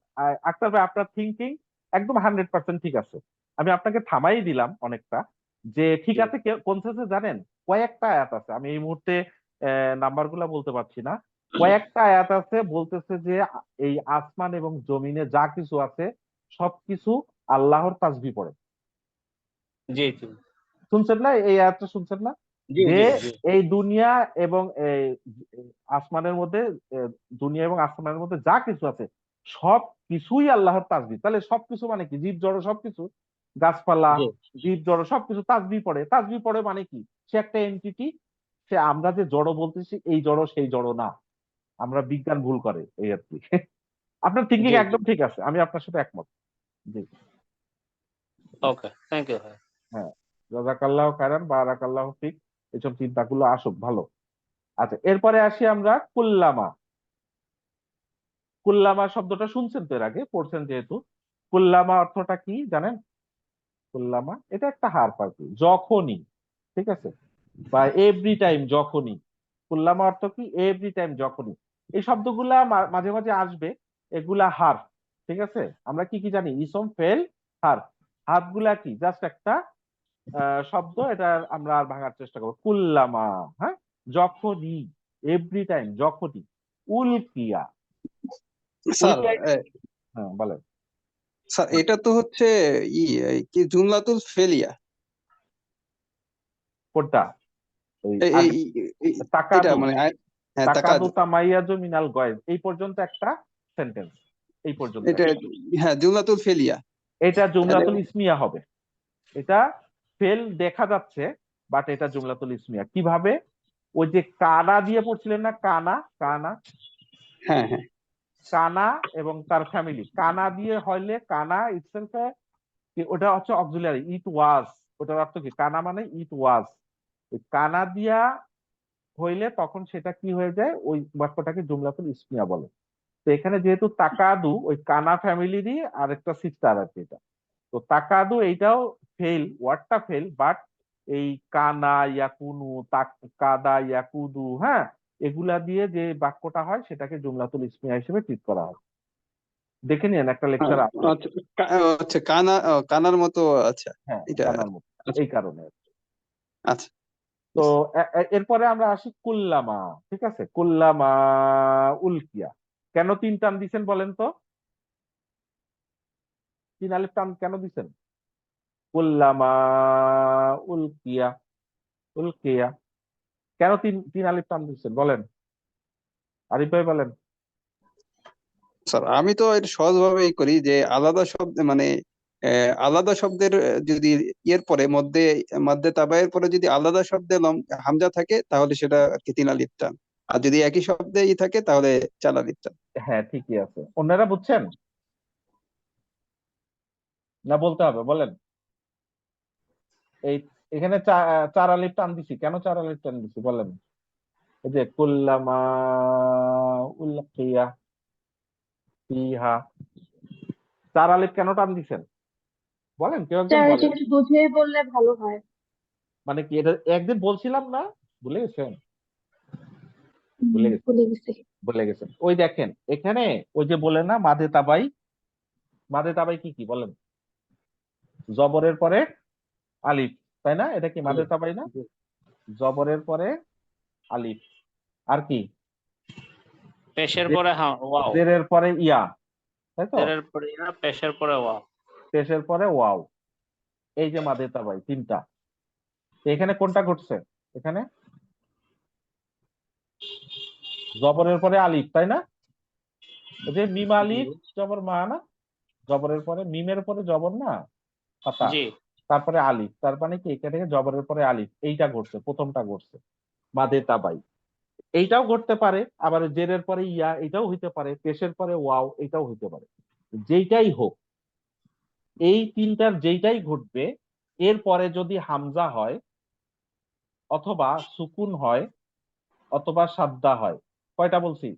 আক্তার ভাই, আপনার থিঙ্কিং একদম 100% ঠিক আছে। আমি আপনাকে থামাই দিলাম অনেকটা, যে ঠিক আছে, কোন সেন্সে জানেন, কয়েকটা আয়াত আছে, আমি এই মুহূর্তে নাম্বার গুলা বলতে পারছি না, কয়েকটা আয়াত আছে বলতেছে যে এই আসমান এবং জমিনে যা কিছু আছে সবকিছু আল্লাহর তাসবিহ পড়ে। জি জি শুনছেন না, এই আয়াতটা শুনছেন না, জি যে জি জি এই দুনিয়া এবং এই আসমানের মধ্যে, দুনিয়া এবং আসমানের মধ্যে যা কিছু আছে সব কিছুই আল্লাহর তাসবিহ। তাহলে সবকিছু মানে কি, জীব জড় সবকিছু, গাছপালা, জি জীব জড় সবকিছু তাসবিহ পড়ে। তাসবিহ পড়ে মানে কি, সে একটা এন্টিটি, সে, আমরা যে জড় বলতেছি এই জড় সেই জড় না, আমরা বিজ্ঞান ভুল করে, এই আর কি। আপনার থিঙ্কিং জি জি একদম ঠিক আছে, আমি আপনার সাথে একমত। জি, ওকে, থ্যাংক ইউ ভাই। হ্যাঁ, জাযাকাল্লাহু খায়রান, বারাকাল্লাহু ফিক। এইসব চিন্তাগুলো আসুক, ভালো। আচ্ছা, এরপরে আসি আমরা কুল্লামা। কুল্লামা শব্দটা শুনছেন তো, এর আগে পড়ছেন যেহেতু। কুল্লামা অর্থটা কি জানেন? কুল্লামা এটা একটা হার্ফ আর কি, যখনই, ঠিক আছে, বা এভরি টাইম, যখনই। কুল্লামা অর্থ কি, এভরি টাইম, যখনই। এই শব্দগুলা মাঝে মাঝে আসবে, এগুলা হার্ফ, ঠিক আছে। আমরা কি কি জানি, ইসম ফেল হার্ফ। হার্ফ গুলা কি, জাস্ট একটা শব্দ, এটা আমরা আর ভাঙার চেষ্টা করবো। কুল্লামা, হ্যাঁ, যখনই, এভরি টাইম, যখনই। উলকিয়া, স্যার উলকিয়া, হ্যাঁ বলেন। স্যার হ্যাঁ, এটা তো হচ্ছে এই কি জুমলাতুল ফেলিয়া। কোনটা? ওই এই এই আগে এই- এটা তাকাদু, মানে হ্যাঁ তাকাদু তাকাদু। তামাইয়াজু মিনাল গয়েজ, এই পর্যন্ত একটা সেন্টেন্স, এই পর্যন্ত এটা একটা। হ্যাঁ জুমলাতুল ফেলিয়া। এটা তাহলে জুমলাতুল ইসমিয়া হবে। এটা ফেল দেখা যাচ্ছে, বাট এটা জুমলাতুল ইসমিয়া। কিভাবে? ওই যে কানা দিয়ে পড়ছিলেন না, কানা কানা হ্যাঁ হ্যাঁ কানা এবং তার ফ্যামিলি, কানা দিয়ে হইলে কানা ইটসেলফ, ওটা হচ্ছে অক্সিলারি, ইট ওয়াজ। ওটার অর্থ কি? কানা মানে ইট ওয়াজ। কানা দিয়া হইলে তখন সেটা কি হয়ে যায়? ওই বাক্যটাকে জুমলাতুল ইসমিয়া বলে। তো এখানে যেহেতু তাকাদু ওই কানা ফ্যামিলিরই আরেকটা সিস্টার আর কি, এটা তো তাকাদু এইটাও ফেল, ওয়ার্ডটা ফেল, বাট এই কানা ইয়াকুনু কাদা ইয়াকুদু, হ্যাঁ, এগুলা দিয়ে যে বাক্যটা হয় সেটাকে জুমলাতুল ইসমিয়া হিসেবে ট্রিট করা হয়। দেখে নিন, একটা লেকচার আছে। আচ্ছা আচ্ছা কানার মতো। আচ্ছা হ্যাঁ, এটা। কানার মতো। আচ্ছা এই কারণে। আচ্ছা তো এরপরে আমরা আসি কুল্লামা। ঠিক আছে, কুল্লামা উলকিয়া। কেন তিন টান দিছেন বলেন তো? তিন আলিফ টান কেন দিছেন? কুল্লামা উলকিয়া, উলকিয়া, কেন তিন তিন আলিফ টান দিচ্ছেন বলেন? আরিফ ভাই বলেন। স্যার, আমি তো এটা সহজভাবেই করি যে আলাদা শব্দ মানে আলাদা শব্দের যদি ইয়ের পরে মধ্যে মধ্যে তাবায়ের পরে যদি আলাদা শব্দে হামজা থাকে তাহলে সেটা আর কি তিন আলিফ টান, আর যদি একই শব্দে ই থাকে তাহলে চার আলিফ টান। হ্যাঁ, ঠিকই আছে। অন্যরা বুঝছেন না? বলতে হবে, বলেন। এই এখানে চার আলিফ টান দিছি কেন? চার আলিফ টান দিছি বলেন। এই যে কুল্লামা উলকিয়া ফিহা, চার আলিফ কেন টান দিছেন বলেন, কেউ একজন স্যার এটা বলেন। একটু বুঝিয়ে বললে ভালো হয়। মানে কি, এটা একদিন বলছিলাম না? ভুলে গেছেন? ভুলে গেছেন? ভুলে গেছি। ভুলে গেছেন? ওই দেখেন এখানে, ওই যে বলে না মাদে তাবাই, মাদে তাবাই কি কি বলেন? জবরের পরে আলিফ, তাই না? এটা কি মাদে তাবাই না? জবরের পরে আলিফ, আর কি? পেশের পরে হ্যাঁ ওয়াও, জেরের পরে ইয়া, তাই তো? জেরের পরে ইয়া, পেশের পরে ওয়াও। পেশের পরে ওয়াও। এই যে মাদে তাবাই তিনটা। তো এখানে কোনটা ঘটছে? এখানে জবরের পরে আলিফ, তাই না? ওই যে মিম আলিফ জবর মা না, জবরের পরে মিমের পরে জবর না, পাতা, জি তারপরে আলিফ, তার মানে কি এখানে জবরের পরে আলিফ, এইটা ঘটছে, প্রথমটা ঘটছে মাদে তাবাই। এইটাও ঘটতে পারে, আবার জেরের পরে ইয়া এটাও হইতে পারে, পেশের পরে ওয়াও এটাও হইতে পারে। যেইটাই হোক, এই তিনটার যেইটাই ঘটবে, এর পরে যদি হামজা হয়, অথবা সুকুন হয়, অথবা সাদ্দা হয়। কয়টা বলছি?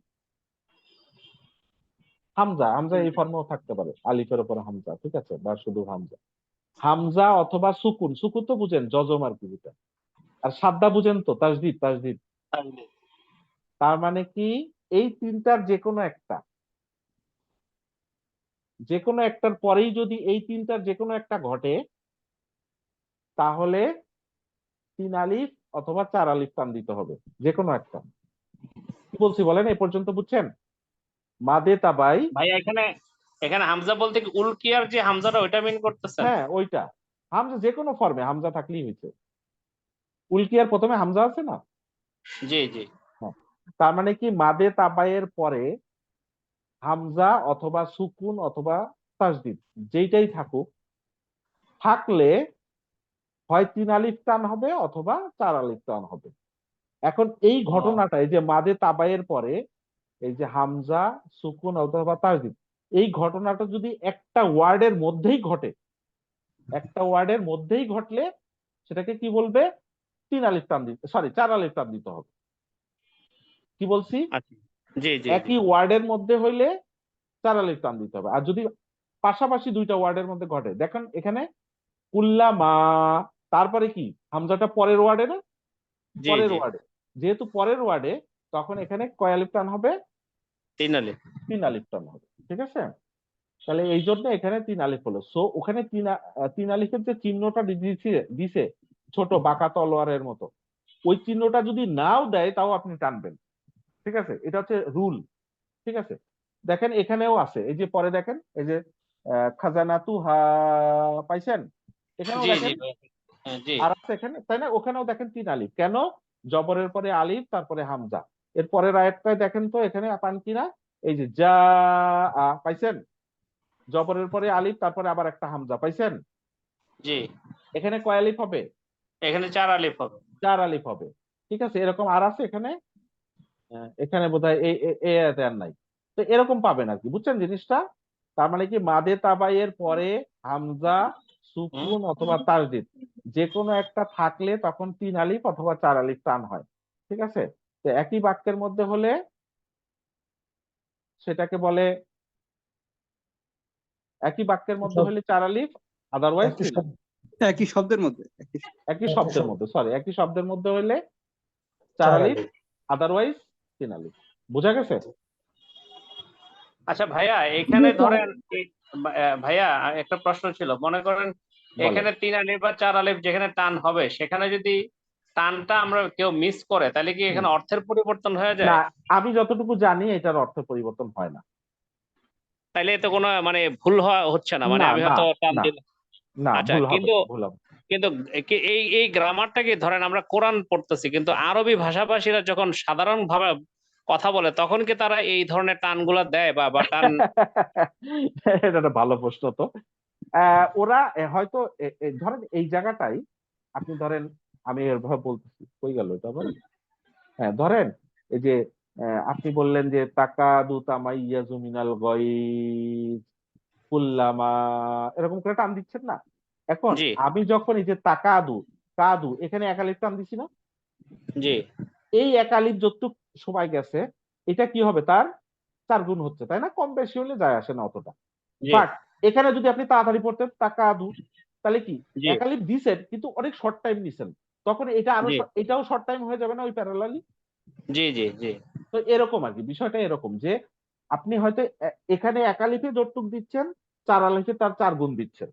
হামজা, হামজা এই ফর্মেও থাকতে পারে, আলিফের উপর হামজা, ঠিক আছে, বা শুধু হামজা। হামজা অথবা সুকুন, সুকুন তো বুঝেন, যজম আর কি যেটা। আর সাদ্দা বুঝেন তো, তাসদিদ, তাসদিদ। তার মানে কি, এই তিনটার যে কোনো একটা, যে কোনো একটার পরেই যদি এই তিনটার যে কোনো একটা ঘটে, তাহলে তিন আলিফ অথবা চার আলিফ টান দিতে হবে, যে কোনো একটা। কি বলছি বলেন, এ পর্যন্ত বুঝছেন? মাদে তাবাই। ভাই, এখানে এখানে হামজা বলতে কি উলকিয়ার যে হামজাটা ওইটা মিন করতেছেন? হ্যাঁ, ওইটা। হামজা যে কোনো ফর্মে হামজা থাকলেই হয়েছে। উলকিয়ার প্রথমে হামজা আছে না? জি জি হ্যাঁ। তার মানে কি, মাদে তাবাইয়ের পরে হামজা অথবা সুকুন অথবা তাসদিদ যেইটাই থাকুক, থাকলে হয় তিন আলিফ টান হবে অথবা চার আলিফ টান হবে। এখন এই ও, ঘটনাটা, এই যে মাদে তাবাইয়ের পরে এই যে হামজা সুকুন অথবা তাসদিদ, এই ঘটনাটা যদি একটা ওয়ার্ডের মধ্যেই ঘটে, একটা ওয়ার্ডের মধ্যেই ঘটলে সেটাকে কি বলবে? তিন আলিফ টান দিতে, সরি, চার আলিফ টান দিতে হবে। কি বলছি? আচ্ছা, জি জি জি একই ওয়ার্ডের মধ্যে হইলে চার আলিফ টান দিতে হবে। আর যদি পাশাপাশি দুইটা ওয়ার্ডের মধ্যে ঘটে, দেখেন এখানে কুল্লামা, তারপরে কি হামজাটা পরের ওয়ার্ডে না? জি পরের জি ওয়ার্ডে, যেহেতু পরের ওয়ার্ডে, তখন এখানে কয় আলিফ টান হবে? তিন আলিফ। তিন আলিফ টান হবে, ঠিক আছে? তাহলে এই জন্য এখানে তিন আলিফ হলো। সো ওখানে তিন আলিফের যে চিহ্নটা দিছে ছোট বাঁকা তলোয়ারের মতো, ওই চিহ্নটা যদি নাও দেয় তাও আপনি টানবেন, ঠিক আছে? এটা হচ্ছে রুল, ঠিক আছে? দেখেন এখানেও আছে, এই যে পরে দেখেন, এই যে খাজানা তুহা, পাইছেন? এখানেও জি জি দেখেন ভাই, হ্যাঁ, জি আর আছে এখানে, তাই না? ওখানেও দেখেন তিন আলিফ, কেন? জবরের পরে আলিফ, তারপরে হামজা। এর পরের আয়াতটায় দেখেন তো এখানে পান কিনা, এই যে যা, পাইছেন? জবরের পরে আলিফ, তারপরে আবার একটা হামজা, পাইছেন? জি, এখানে কয় আলিফ হবে? এখানে 4 আলিফ হবে। 4 আলিফ হবে। ঠিক আছে, এরকম আর আছে এখানে? এখানে বোধহয় এই আয়াতে আর নাই। তো এরকম পাবেন আর কি, বুঝছেন জিনিসটা? তার মানে কি মাদে তাবাইয়ের পরে হামজা, হুম, সুকুন অথবা তাসদিদ যে কোনো একটা থাকলে তখন 3 আলিফ অথবা 4 আলিফ টান হয়। ঠিক আছে, তো একই বাক্যের মধ্যে হলে সেটাকে বলে, একই বাক্যের মধ্যে সব হলে 4 আলিফ, আদারওয়াইজ একই 3 শব্দ আলিফ। একই শব্দের মধ্যে একই একই শব্দের শব্দ মধ্যে, সরি, একই শব্দের মধ্যে হলে 4 4 আলিফ, আলিফ। আদারওয়াইজ 3 আলিফ। বোঝা গেছে? আচ্ছা ভাইয়া, এখানে ধরেন ভাইয়া একটা প্রশ্ন ছিল, মনে করেন বলেন। এখানে 3 আলিফ বা 4 আলিফ যেখানে টান হবে, সেখানে যদি টানটা আমরা কেউ মিস করে, তাহলে কি হুম। এখানে অর্থের পরিবর্তন হয়ে না, যায়? আমি যতটুকু জানি এটার অর্থ পরিবর্তন হয় না। তাইলে তো কোনো মানে ভুল হচ্ছে না, মানে না আমি না হয়তো টান না দিলাম। না, আচ্ছা, ভুল হবে, কিন্তু ভুল হবে। কিন্তু এই এই গ্রামারটা কি, ধরেন আমরা কোরআন পড়তেছি, কিন্তু আরবি ভাষাভাষীরা যখন সাধারণ ভাবে কথা বলে, তখন কি তারা এই ধরনের টানগুলা দেয় বা টান? এটা একটা ভালো প্রশ্ন তো। ওরা হয়তো ধরেন এই জায়গাটাই আপনি ধরেন, আমি এভাবে বলতেছি, কই গেল এটা আবার? হ্যাঁ, ধরেন এই যে আপনি বললেন যে তাকা দু তামাইয়াজু মিনাল গায়জ কুল্লামা, এরকম করে টান দিচ্ছেন না? এখন জি, আমি যখন এই যে তাকাদু, কাদু, এখানে একালিফ টান দিছি না? জি, এই একালিফ যতটুক সময় গেছে, এটা কি হবে, তার 4 গুণ হচ্ছে, তাই না? কম বেশি হলে যায় আসে না অতটা। জি, বাট এখানে যদি আপনি তাড়াতাড়ি পড়তেন তাকাদু, তাহলে কি জি, একালিফ দিছেন কিন্তু অনেক শর্ট টাইম নিছেন, তখন এটা আরো জি, এটাও শর্ট টাইম হয়ে যাবে না ওই প্যারালালি? জি, জি, জি, তো এরকম আর কি, বিষয়টা এরকম যে আপনি হয়তো এখানে একালিফে যতটুক দিচ্ছেন, 4 আলিফে তার 4 গুণ দিচ্ছেন।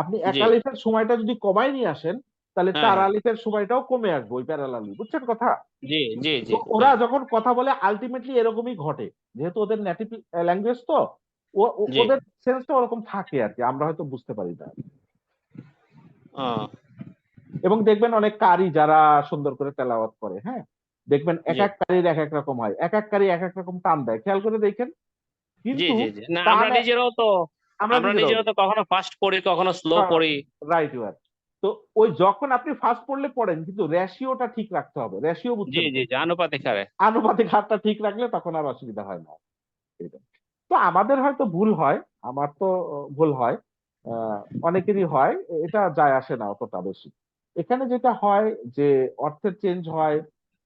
আপনি জি, একালিফের সময়টা যদি কমায় নিয়ে আসেন, তাহলে হ্যাঁ, 4 হ্যাঁ, আলিফের সময়টাও কমে আসবে ওই প্যারালালি, বুঝছেন কথা? জি, জি, জি, তো ওরা হ্যাঁ, যখন কথা বলে আলটিমেটলি এরকমই ঘটে, যেহেতু ওদের নেটিভ ল্যাঙ্গুয়েজ তো জি, ওদের সেন্সটা ওরকম থাকে আর কি, আমরা হয়তো বুঝতে পারি না। ও, এবং দেখবেন অনেক কারি যারা সুন্দর করে তেলাওয়াত করে, হ্যাঁ, দেখবেন এক জি, এক কারির এক এক রকম হয়, এক এক কারি এক এক রকম টান দেয়, খেয়াল করে দেখেন। জি, কিন্তু জি, জি, না টান আমরা নিজেরাও তো আমরা আমরা নিজেরাও নিজেরাও তো কখনো ফাস্ট পড়ি, কখনো স্লো পড়ি। Right word. তো ওই যখন আপনি ফার্স্ট পড়লে পড়েন, কিন্তু রেশিওটা ঠিক রাখতে হবে, রেশিও জি, বুঝছেন তো? জি, জি, আনুপাতিক হারে। আনুপাতিক হারটা ঠিক রাখলে তখন আর অসুবিধা হয় না। এটা। তো আমাদের হয়তো ভুল হয়, আমার তো ভুল হয়, আহ, অনেকেরই হয়, এটা যায় আসে না অতটা বেশি। এখানে যেটা হয় যে অর্থের চেঞ্জ হয়,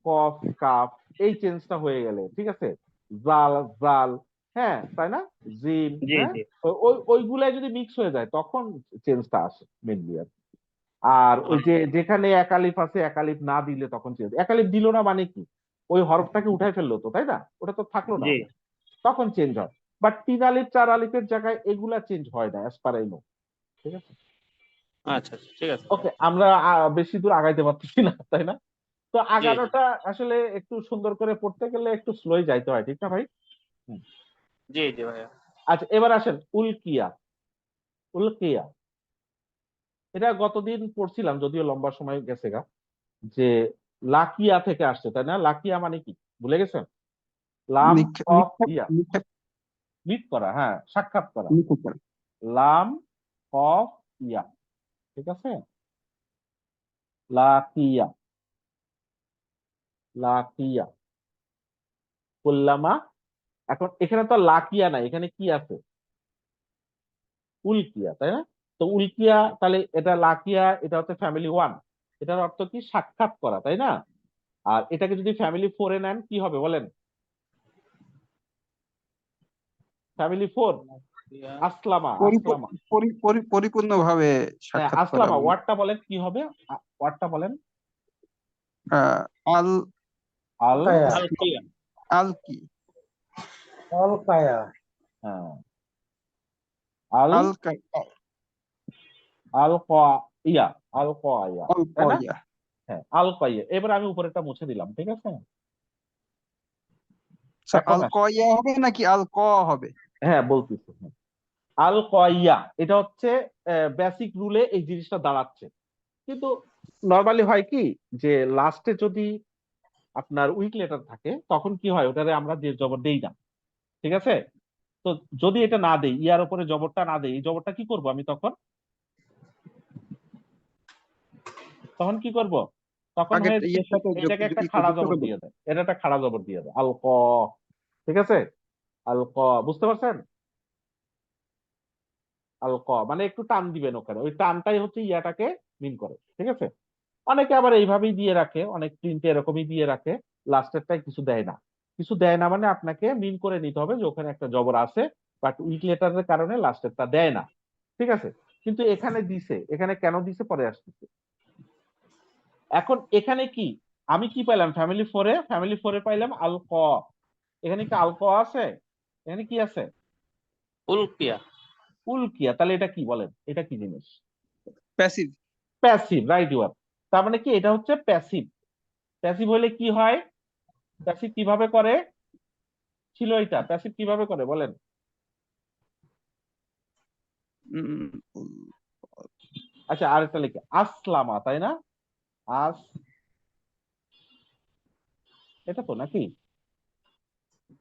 কফ কাফ এই চেঞ্জটা হয়ে গেলে, ঠিক আছে, জাল জাল, হ্যাঁ তাই না, জিম, জি, হ্যাঁ, জি, ওইগুলাই যদি মিক্স হয়ে যায় তখন চেঞ্জটা আসে মেনলি আর কি। আর ওই যে যেখানে একালিফ আছে একালিফ না দিলে তখন চেঞ্জ, একালিফ দিল না মানে কি, ওই হরফটাকে উঠাই ফেললো তো, তাই না, ওটা তো থাকলো না, জি, তখন চেঞ্জ হয়। বাট 3 আলিফ 4 আলিফের জায়গায় এগুলা চেঞ্জ হয় না, অ্যাজ পার আই নো। ঠিক আছে, আচ্ছা, আচ্ছা, ঠিক আছে। ওকে, আমরা বেশি দূর আগাইতে পারতেছি না, তাই না? তো জি, জি, আগানোটা আসলে একটু সুন্দর করে পড়তে গেলে একটু স্লোই যাইতে হয়, ঠিক না ভাই? হুম। জি, জি ভাইয়া। আচ্ছা, এবার আসেন উলকিয়া। উলকিয়া এটা গতদিন পড়ছিলাম, যদিও লম্বা সময় গেছে গা, যে লাকিয়া থেকে আসছে, তাই না? লাকিয়া মানে কি ভুলে গেছেন? লাম নিক্ষেপ অফ নিক্ষেপ ইয়া, নিক্ষেপ মিট করা, হ্যাঁ, সাক্ষাৎ করা। নিক্ষেপ করে। লাম অফ ইয়া, ঠিক আছে, লাকিয়া, লাকিয়া কুল্লামা। এখন এখানে তো লাকিয়া নাই, এখানে কি আছে? উলকিয়া, তাই না? তো উলকিয়া, তাহলে এটা লাকিয়া, এটা হচ্ছে ফ্যামিলি 1, এটার অর্থ কি সাক্ষাৎ করা, তাই না? আর এটাকে যদি ফ্যামিলি 4 নেন কি হবে বলেন? ফ্যামিলি 4, আসলামা, আসলামা। পরিপূর্ণভাবে হ্যাঁ, সাক্ষাৎ করা আসলামা বলে। ওয়ার্ডটা বলেন কি হবে? ওয়ার্ডটা বলেন। আহ, আল আল, কায়া আলকিয়া। আল কি অল কায়া হ্যাঁ, আল, আল কা- আল ইয়া, আল ইয়া, আল তাই না? কয়া। হ্যাঁ, আল কয়া। এবার আমি উপরেরটা মুছে দিলাম, ঠিক আছে? স্যার, এখন আল কয়া হবে নাকি আল ক হবে? হ্যাঁ বলতেছি, হ্যাঁ। আল কয়া এটা হচ্ছে বেসিক রুলে এই জিনিসটা দাঁড়াচ্ছে, কিন্তু নর্মালি হয় কি যে লাস্টে যদি আপনার উইক লেটার থাকে তখন কি হয়, ওটারে আমরা যে জবর দেই না, ঠিক আছে? তো যদি এটা না দেই, ইয়ার উপরে জবরটা না দেই, এই জবরটা কি করব আমি তখন? তখন কি করব? তখন আগের হয়ে ইয়ের সাথে এটাকে একটা যুক্ত খাড়া জবর করব। দিয়ে দেয়, এটা একটা খাড়া জবর দিয়ে দেয়, আল ক। ঠিক আছে, আল ক, বুঝতে পারছেন? আল ক মানে একটু টান দিবেন ওখানে, ওই টানটাই হচ্ছে ইয়াটাকে মিন করে। ঠিক আছে, অনেকে আবার এইভাবেই দিয়ে রাখে, অনেক প্রিন্টে এরকমই দিয়ে রাখে, লাস্টেরটাই কিছু দেয় না। কিছু দেয় না মানে আপনাকে মিন করে নিতে হবে যে ওখানে একটা জবর আছে, বাট উইক লেটারের কারণে লাস্টেরটা দেয় না। ঠিক আছে, কিন্তু এখানে দিছে, এখানে কেন দিছে পরে আসতেছে। এখন এখানে কি আমি কি পাইলাম? ফ্যামিলি ফোরে পাইলাম আল ক। এখানে কি আল ক আছে? এখানে কি আছে? উলকিয়া। উলকিয়া। তাহলে এটা কি বলেন, এটা কি জিনিস? প্যাসিভ। Passive, right word. তার মানে কি এটা হচ্ছে প্যাসিভ। প্যাসিভ হলে কি হয়? প্যাসিভ কিভাবে করে ছিল এটা? প্যাসিভ কিভাবে করে বলেন? আচ্ছা, আরেকটা লিখে আসলামা, তাই না? আস, এটা তো নাকি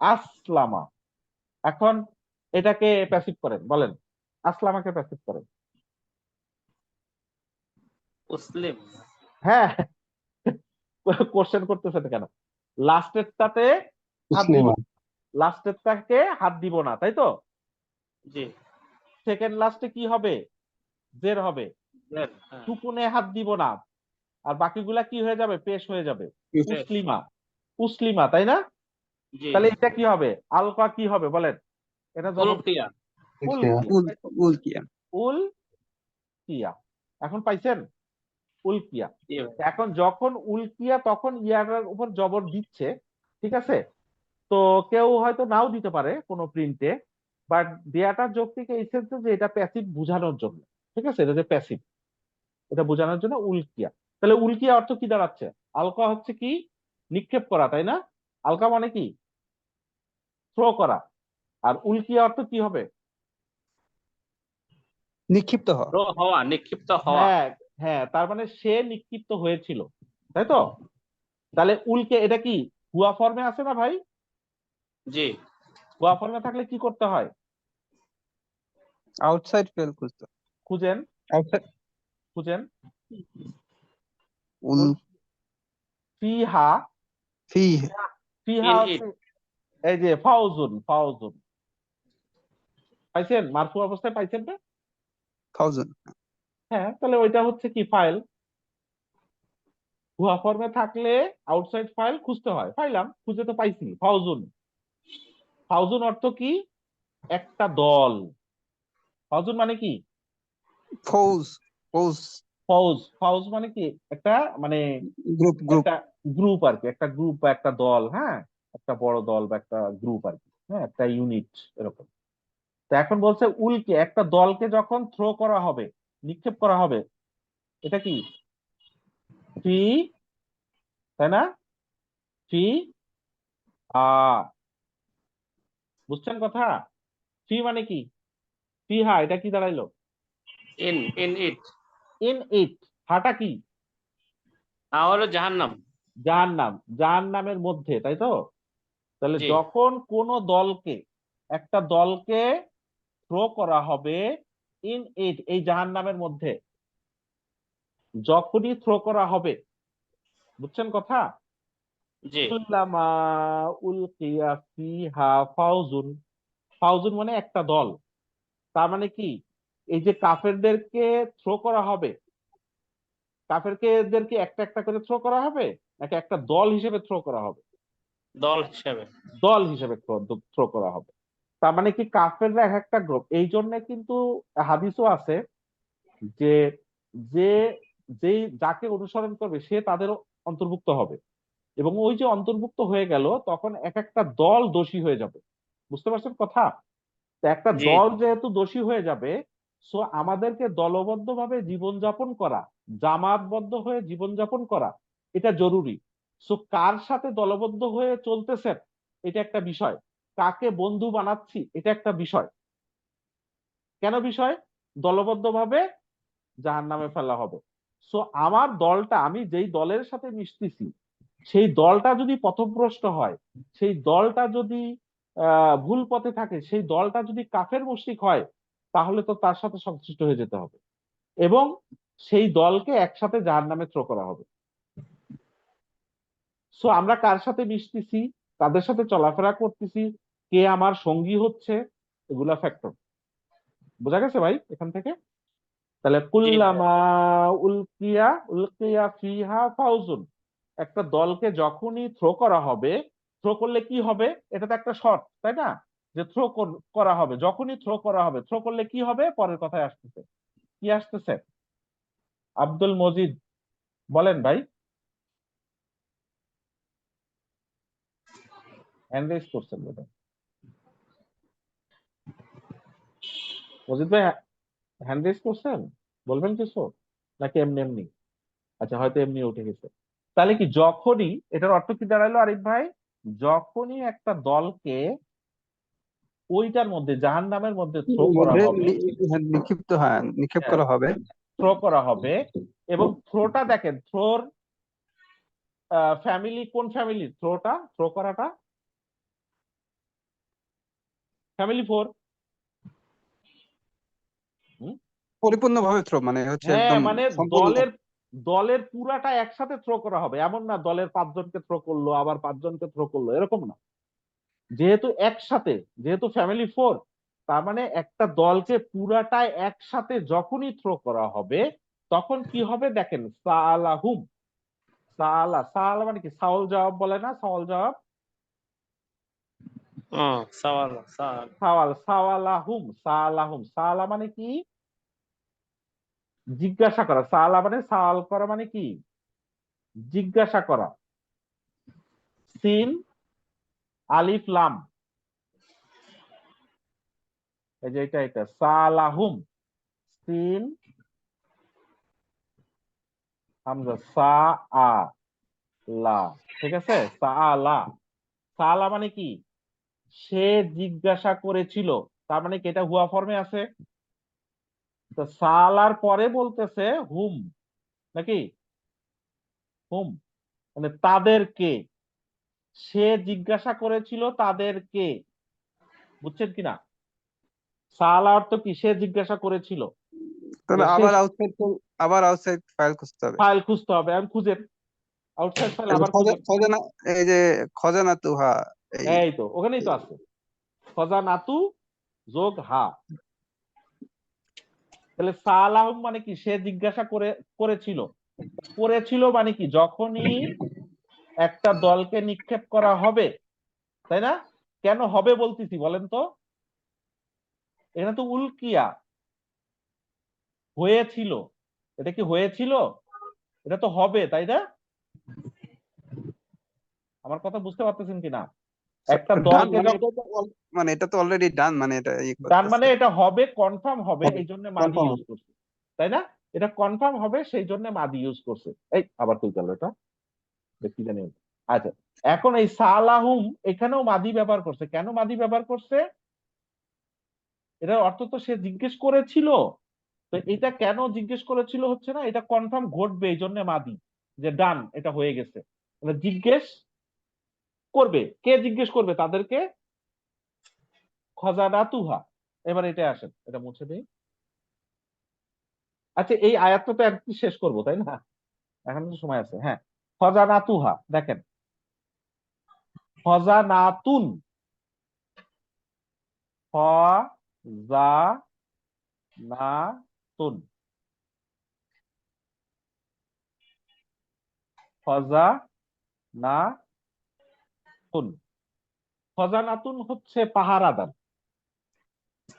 আসলামা। এখন এটাকে প্যাসিভ করেন, বলেন আসলামাকে প্যাসিভ করেন। মুসলিম। হ্যাঁ, কোশ্চেন করতেছেন কেন? লাস্টেরটাতে হাত দিব, লাস্টেরটাকে হাত দিব না, তাই তো? জি। সেকেন্ড লাস্টে কি হবে? জের হবে। হ্যাঁ। সুকুনে হাত দিব না, আর বাকিগুলা কি হয়ে যাবে? পেশ হয়ে যাবে। উসলিমা, উসলিমা, তাই না? জি। তাহলে এটা কি হবে? আলকা কি হবে বলেন? এটা জবর উলকিয়া। উলকিয়া। উল কিয়া। এখন পাইছেন? উলকিয়া। জি। এখন যখন উলকিয়া তখন ইয়ার উপর জবর দিচ্ছে, ঠিক আছে? তো কেউ হয়তো নাও দিতে পারে কোনো প্রিন্টে, বাট দেয়াটার যৌক্তিক এই সেন্সে যে এটা প্যাসিভ বোঝানোর জন্য। ঠিক আছে, এটা যে প্যাসিভ, এটা বোঝানোর জন্য উলকিয়া। তাহলে উলকিয়া অর্থ কি দাঁড়াচ্ছে? আলকা হচ্ছে কি? নিক্ষেপ করা, তাই না? আলকা মানে কি? থ্রো করা। আর উলকিয়া অর্থ কি হবে? নিক্ষিপ্ত হওয়া। হওয়া, নিক্ষিপ্ত হওয়া। হ্যাঁ, হ্যাঁ, তার মানে সে নিক্ষিপ্ত হয়েছিল, তাই তো? তাহলে উল্কে এটা কি হুয়া ফর্মে আছে না ভাই? জি। হুয়া ফর্মে থাকলে কি করতে হয়? আউটসাইড ফেল খুঁজতে। খুঁজেন, আউটসাইড। খুঁজেন। উল ফিহা, ফি ফিহা ইন ইট। হচ্ছে এই যে ফাউজুন, ফাউজুন পাইছেন? মারফু অবস্থায় পাইছেন না? থাউজেন্ড। হ্যাঁ, তাহলে ওইটা হচ্ছে কি ফাইল। হুয়া ফর্মে থাকলে আউটসাইড ফাইল খুঁজতে হয়, পাইলাম, খুঁজে তো পাইছি ফাউজুন। ফাউজুন অর্থ কি? একটা দল। ফাউজুন মানে কি? ফৌজ। ফৌজ। ফৌজ, ফৌজ মানে কি? একটা মানে গ্রুপ। একটা গ্রুপ আর কি, একটা গ্রুপ বা একটা দল, হ্যাঁ, একটা বড় দল বা একটা গ্রুপ আর কি, হ্যাঁ, একটা ইউনিট এরকম। তো এখন বলছে উলকে, একটা দলকে যখন থ্রো করা হবে, নিক্ষেপ করা হবে, এটা কি? ফি, তাই না? ফি আ, বুঝছেন কথা? ফি মানে কি? ফি হা, এটা কি দাঁড়াইলো? In it. ইন ইট, হাটা কি? হলো জাহান্নাম। জাহান্নাম, জাহান্নামের মধ্যে, তাই তো? তাহলে জি। যখন কোন দলকে, একটা দলকে থ্রো করা হবে ইন ইট, এই জাহান্নামের মধ্যে, যখনই থ্রো করা হবে, বুঝছেন কথা? জি। কুল্লামা উলকিয়া ফিহা ফাউজুন, ফাউজুন মানে একটা দল। তার মানে কি? এই যে কাফেরদেরকে থ্রো করা হবে, কাফেরদেরকে একটা একটা করে থ্রো করা হবে নাকি একটা দল হিসেবে থ্রো করা হবে? দল হিসেবে। দল হিসেবে থ্রো করা হবে। তার মানে কি কাফেররা এক একটা গ্রুপ। এই জন্য কিন্তু হাদিসও আছে যে যে যেই যাকে অনুসরণ করবে সে তাদের অন্তর্ভুক্ত হবে, এবং ওই যে অন্তর্ভুক্ত হয়ে গেল তখন এক একটা দল দোষী হয়ে যাবে। বুঝতে পারছেন কথা? তো একটা জি। দল যেহেতু দোষী হয়ে যাবে, সো আমাদেরকে দলবদ্ধভাবে জীবনযাপন করা, জামাতবদ্ধ হয়ে জীবনযাপন করা, এটা জরুরি। সো কার সাথে দলবদ্ধ হয়ে চলতেছেন এটা একটা বিষয়, কাকে বন্ধু বানাচ্ছি এটা একটা বিষয়। কেন বিষয়? দলবদ্ধভাবে জাহান্নামে ফেলা হবে। সো আমার দলটা, আমি যেই দলের সাথে মিশতেছি, সেই দলটা যদি পথভ্রষ্ট হয়, সেই দলটা যদি ভুল পথে থাকে, সেই দলটা যদি কাফের মুশরিক হয়, তাহলে তো তার সাথে সংশ্লিষ্ট হয়ে যেতে হবে। এবং সেই দলকে একসাথে জাহান্নামে থ্রো করা হবে। সো আমরা কার সাথে মিশতেছি, তাদের সাথে চলাফেরা করতেছি, কে আমার সঙ্গী হচ্ছে, এগুলা ফ্যাক্টর। বোঝা গেছে ভাই এখান থেকে? তাহলে জি ভাইয়া। কুল্লামা উলকিয়া উলকিয়া ফিহা ফাউজুন, একটা দলকে যখনই থ্রো করা হবে, থ্রো করলে কি হবে, এটা তো একটা শর্ত তাই না, যে থ্রো করা হবে, যখনই থ্রো করা হবে, থ্রো করলে কি হবে, পরের কথায় আসতেছে। কি আসতেছে? আব্দুল মজিদ বলেন ভাই, হ্যান্ড রেজ করছেন বোধ হয়। মজিদ ভাই হ্যান্ড রেজ করছেন, বলবেন কিছু নাকি এমনি এমনি? আচ্ছা, হয়তো এমনি উঠে গেছে। তাহলে কি যখনই, এটার অর্থ কি দাঁড়ালো আরিফ ভাই, যখনই একটা দলকে ওইটার মধ্যে জাহান্নামের মধ্যে থ্রো করা মধ্যে হবে, নিক্ষিপ্ত, হ্যাঁ, নিক্ষেপ হ্যাঁ, করা হবে। থ্রো করা হবে, এবং থ্রোটা দেখেন, থ্রোর ফ্যামিলি কোন ফ্যামিলি, থ্রোটা থ্রো করাটা ফ্যামিলি 4। পরিপূর্ণভাবে থ্রো মানে হচ্ছে হ্যাঁ, একদম মানে সম্পূর্ণ। দলের দলের পুরাটা একসাথে থ্রো করা হবে, এমন না দলের 5 জনকে থ্রো করলো আবার 5 জনকে থ্রো করলো, এরকম না। যেহেতু একসাথে, যেহেতু ফ্যামিলি 4, তার মানে একটা দলকে পুরাটাই একসাথে যখনই থ্রো করা হবে, তখন কি হবে দেখেন, সালাহুম, সালা সালা মানে কি, সাওয়াল জবাব বলে না, সাওয়াল জবাব, সওয়াল সওয়াল। সাওয়াল, সাওয়ালাহুম, সালাহুম, সালা মানে কি, জিজ্ঞাসা করা, সালা মানে সাওয়াল করা মানে কি, জিজ্ঞাসা করা। সিন আলিফ লাম, এই যে এটা সালাহুম, সিন হামজা সা আ লা, ঠিক আছে, সালা, সালা মানে কি, সে জিজ্ঞাসা করেছিল, তার মানে কি এটা হুয়া ফর্মে আছে, তো সালার পরে বলতেছে হুম, নাকি হুম, মানে তাদেরকে, সে জিজ্ঞাসা করেছিল তাদেরকে, বুঝছেন কিনা? সালা অর্থ কি, সে জিজ্ঞাসা করেছিল, তাহলে এবার সে আবার আউটসাইড ফাইল খুঁজতে হবে। ফাইল খুঁজতে হবে, আমি খুঁজেন, আউটসাইড ফাইল এই যে আবার খুঁজেন। খজানা, এই যে খজানা তুহা, এই এই তো ওখানেই তো আছে, খজানাতু যোগ হা। তাহলে সালাহুম মানে কি, সে জিজ্ঞাসা করেছিল, করেছিল মানে কি, যখনই একটা দলকে নিক্ষেপ করা হবে, তাই না? কেন হবে বলতেছি বলেন তো, এখানে তো উল্কিয়া হয়েছিল, এটা কি হয়েছিল, এটা তো হবে তাই না? আমার কথা বুঝতে পারতেছেন কিনা? একটা ডান দলকে মানে যখন, এটা তো মানে এটা তো অলরেডি ডান, মানে এটা তার মানে করতেছে এটা হবে, কনফার্ম হবে, হবে, এই জন্য মাদি কনফার্ম ইউজ হবে। করছে, তাই না? এটা কনফার্ম হবে সেই জন্য মাদি ইউজ করছে। এই আবার কই গেল এটা, কি জানি। আচ্ছা, এখন এই সালাহুম এখানেও মাদি ব্যবহার করছে, কেন মাদি ব্যবহার করছে, এটার অর্থ তো সে জিজ্ঞেস করেছিল, তো এটা কেন জিজ্ঞেস করেছিল হচ্ছে না, এটা কনফার্ম ঘটবে এই জন্য মাদি, যে ডান, এটা হয়ে গেছে, মানে জিজ্ঞেস করবে, কে জিজ্ঞেস করবে তাদেরকে, খজানাতুহা। এবার এটা আসেন, এটা মুছে দিই। আচ্ছা, এই আয়াতটা তো একটু শেষ করবো তাই না, এখন তো সময় আছে। হ্যাঁ, খজানাতুহা দেখেন, খজানাতুন, খজানাতুন, খজানাতুন, খজানাতুন হচ্ছে পাহারাদার,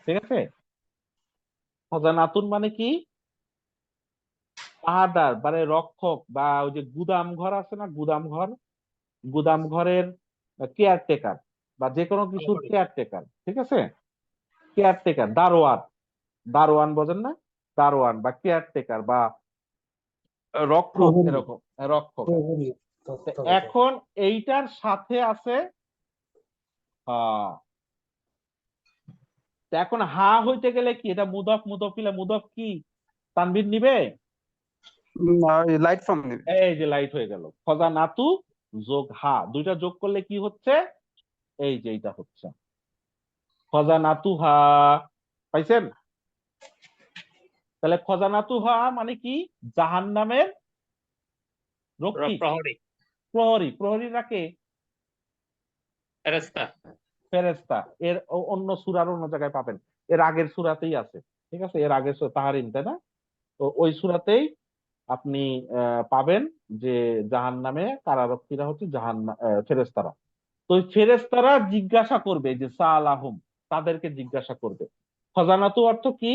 ঠিক আছে? খজানাতুন মানে কি, পাহারাদার মানে রক্ষক, বা ওই যে গুদাম ঘর আছে না, গুদাম ঘর, গুদাম ঘরের কেয়ারটেকার, বা যে কোনো কিছুর কেয়ারটেকার, ঠিক আছে? কেয়ারটেকার, দারোয়ান, দারোয়ান বোঝেন না, দারোয়ান বা কেয়ারটেকার বা রক্ষক, প্রহরী, এরকম রক্ষক। প্রহরী, তো তত্ত্বাবধায়ক। এখন এইটার সাথে আছে হা, তো এখন হা হইতে গেলে কি, এটা মুদফ মুদফিলে মুদফ কি তানবির নিবে, লাইট ফ্রম নেবে। এই যে লাইট হয়ে গেল, খজানাতু যোগ হা, দুইটা যোগ করলে কি হচ্ছে, এই যে এইটা হচ্ছে খজানাতু হা, পাইছেন? তাহলে খজানাতুহা মানে কি? জাহান্নামের রক্ষী, প্রহরী, প্রহরী। প্রহরীরা কে? ফেরেশতা। ফেরেশতা। এর অন্য সূরার অন্য জায়গায় পাবেন, এর আগের সূরাতেই আছে, ঠিক আছে, এর আগের তাহারিম, তাই না? তো ওই সূরাতেই আপনি পাবেন যে জাহান্নামে কারারক্ষীরা হচ্ছে ফেরেশতারা। তো ওই ফেরেশতারা জিজ্ঞাসা করবে, যে সালাহুম, তাদেরকে জিজ্ঞাসা করবে। খজানাতু অর্থ কি?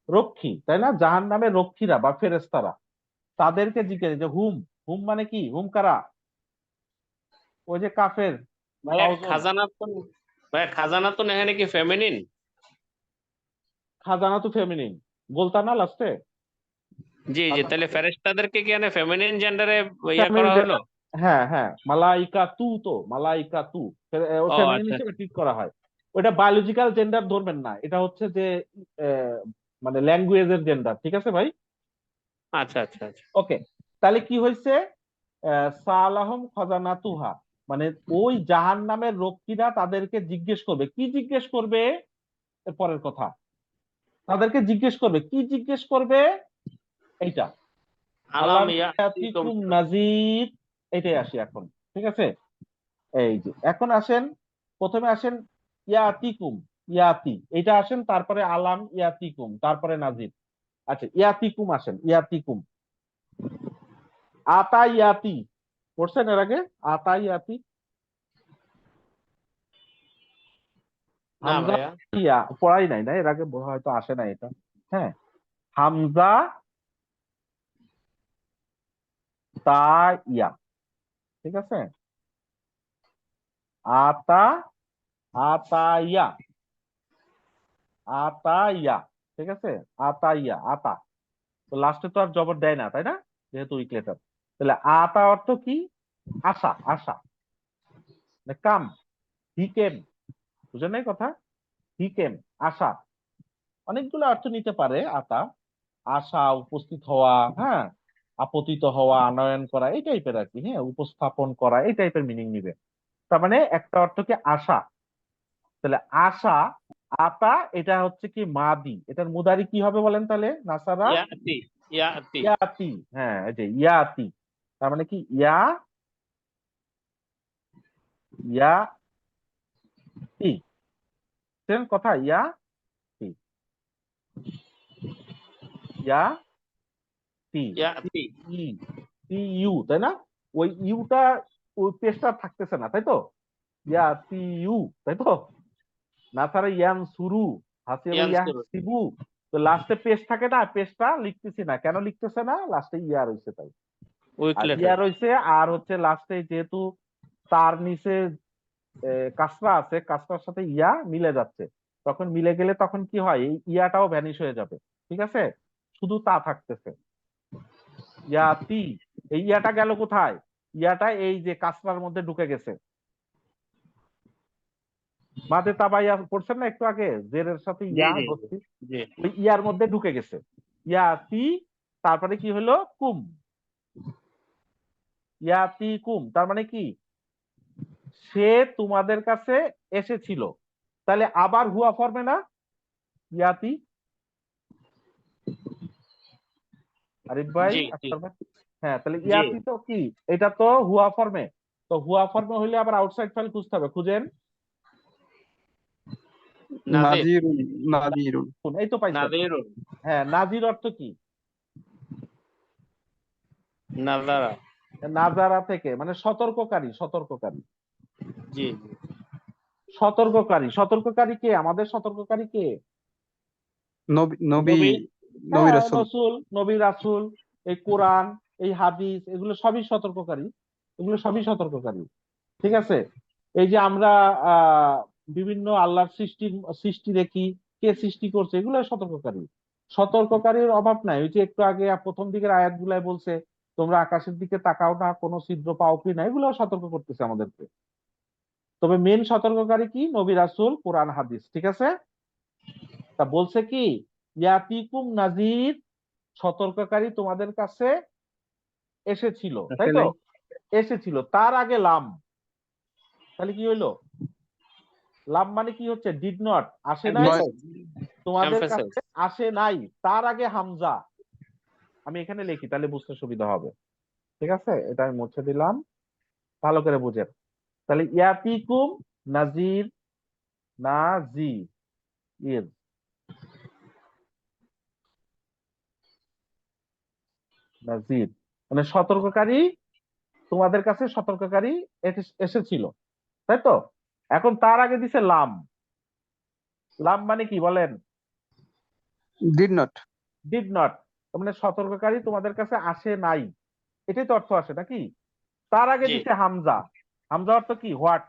রক্ষী, তাই না? জাহান্নামের রক্ষীরা বা ফেরেশতারা তাদেরকে জিজ্ঞাসা, যে হুম, হুম মানে কি? হুম কারা? ওই যে কাফের ভাইয়া পাউজন। খাজানাতুন এখানে কি ফেমিনিন? খাজানাতু ফেমিনিন, বলতা না লাস্টে? জি জি, তাহলে ফেরেশতাদেরকে কি এখানে ফেমিনিন জেন্ডারে ইয়া ফেমিনিন করা হলো? জেন্ডার, হ্যাঁ হ্যাঁ, মালাইকা তু, তো মালাইকা তু ও ফেমিনিন আচ্ছা হিসেবে ট্রিট করা হয়। ওটা বায়োলজিক্যাল জেন্ডার ধরবেন না, এটা হচ্ছে যে আহ, মানে ল্যাঙ্গুয়েজের জেন্ডার, ঠিক আছে ভাই? আচ্ছা আচ্ছা আচ্ছা। ওকে, তাহলে কি হয়েছে? সালাহম খাজানাতুহা মানে ওই জাহান্নামের রক্ষীরা তাদেরকে জিজ্ঞেস করবে। কি জিজ্ঞেস করবে? এর পরের কথা, তাদেরকে জিজ্ঞেস করবে, কি জিজ্ঞেস করবে? এইটা আলাম আল্লাহ ইয়াতিকুম, নাজির, এটাই আসি এখন, ঠিক আছে? এই যে এখন আসেন, প্রথমে আসেন ইয়াতিকুম, ইয়াতি এটা আসেন, তারপরে আলাম ইয়াতিকুম, তারপরে নাজির। আচ্ছা, ইয়াতিকুম আসেন, ইয়াতিকুম। আতা ইয়াতি পড়ছেন এর আগে? আতা ইয়াতি, না হামজা ভাইয়া। ইয়া পড়াই নাই না এর আগে, হয়তো আসে না এটা। হ্যাঁ, হামজা তা ইয়া, ঠিক আছে? আতা, আতা ইয়া, আতা ইয়া, ঠিক আছে? আতা ইয়া, আতা। তো লাস্টে তো আর জবর দেয় না, তাই না, যেহেতু উইক লেটার। তাহলে আতা অর্থ কি? আশা, আশা, কাম, হি কেম, বুঝেন নাই কথা? হি কেম, আশা, অনেকগুলো অর্থ নিতে পারে আতা। আশা, উপস্থিত হওয়া, হ্যাঁ, আপতিত হওয়া, আনয়ন করা, এই টাইপের আর কি, হ্যাঁ, উপস্থাপন করা, এই টাইপের মিনিং নিবে। তার মানে একটা অর্থ কি? আশা। তাহলে আশা, আতা, এটা হচ্ছে কি মাদি, এটার মুদারি কি হবে বলেন তাহলে নাসারা? ইয়াতি, ইয়াতি। ইয়াতি, হ্যাঁ, এই যে ইয়াতি, তার মানে কি? ইয়া, ইয়াতি, সেম কথা, ইয়াতি, ইয়াতি, ইয়াতি। ই, টি ইউ, তাই না? ওই ইউটা, ওই পেশটা থাকতেছে না, তাই তো? ইয়াতি ইউ, তাই তো? না ছাড়া ইয়ান সুরু, হাসিবু ইয়ান ইয়ানসুর, সিবু, তো লাস্টে পেশ থাকে না, পেশটা লিখতেছি না কেন, লিখতেছে না, লাস্টে ইয়া রয়েছে তাই। উইক আর ইয়া লেটার। রয়েছে, আর হচ্ছে লাস্টে যেহেতু তার নিচে কাসরা আছে, কাসরার সাথে ইয়া মিলে যাচ্ছে, তখন মিলে গেলে তখন কি হয়? এই ইয়াটাও ভ্যানিশ হয়ে যাবে, ঠিক আছে? শুধু তা থাকতেছে, ইয়াতি। এই ইয়াটা গেল কোথায়? ইয়াটা এই যে কাসরার মধ্যে ঢুকে গেছে। মাঝে তাবাইয়া পড়ছেন না একটু আগে, জেরের সাথে জি ইয়া জি গস্তি, জি। ওই ইয়ার মধ্যে ঢুকে গেছে, ইয়াতি। তারপরে কি হলো? কুম, ইয়াতি কুম, তার মানে কি? সে তোমাদের কাছে এসেছিল। তাহলে আবার হুয়া ফর্মে না ইয়াতি? আরিফ ভাই, জি জি আক্তার ভাই, হ্যাঁ, তাহলে জি। ইয়াতি তো কি? এটা তো হুয়া ফর্মে। তো হুয়া ফর্মে হইলে আবার আউটসাইড ফাইল খুঁজতে হবে, খুঁজেন। নাজির, নাজিরুন, নাজিরুন। এই তো পাইছেন। নাজিরুন, হ্যাঁ, নাজির অর্থ কি? নাজারা। নাজারা থেকে মানে সতর্ককারী, সতর্ককারী, জি সতর্ককারী। সতর্ককারী কে? আমাদের সতর্ককারী কে? নবী, নবী, নবী। নবী হ্যাঁ, রাসূল। রসুল, নবী, রাসুল, এই কোরআন, এই হাদিস, এগুলো সবই সতর্ককারী, এগুলো সবই সতর্ককারী, ঠিক আছে? এই যে আমরা আহ বিভিন্ন আল্লাহর সৃষ্টি দেখি, কে সৃষ্টি করছে, এগুলো সতর্ককারী। সতর্ককারীর অভাব নাই। ওই যে একটু আগে প্রথম দিকের আয়াতগুলাই বলছে, তোমরা আকাশের দিকে তাকাও না, কোনো ছিদ্র পাও কি না, এগুলো সতর্ক করতেছে আমাদেরকে। তবে মেন সতর্ককারী কি? নবী, রাসূল, কোরআন, হাদিস, ঠিক আছে? তা বলছে কি? ইয়াতিকুম নাজির, সতর্ককারী তোমাদের কাছে এসেছিল, তাই তো? আসলে এসেছিল, তার আগে লাম, তাহলে কি হইলো? লাম মানে কি হচ্ছে? ডিড নট, আসে নাই, নয় তোমাদের Emphasis. কাছে আসে নাই, তার আগে হামজা। আমি এখানে লিখি তাহলে বুঝতে সুবিধা হবে। ঠিক আছে, এটা আমি মুছে দিলাম, ভালো করে বুঝেন। তাহলে ইয়াতিকুম নাজির, নাজির, নাজির মানে সতর্ককারী, তোমাদের কাছে সতর্ককারী এসেছিল, তাই তো? এখন তার আগে দিছে লাম। লাম মানে কি বলেন? Did not. ডিড নট, মানে সতর্ককারী তোমাদের কাছে আসে নাই, এটাই তো অর্থ আসে নাকি? তার আগে জি দিছে হামজা। হামজা অর্থ কি? হোয়াট,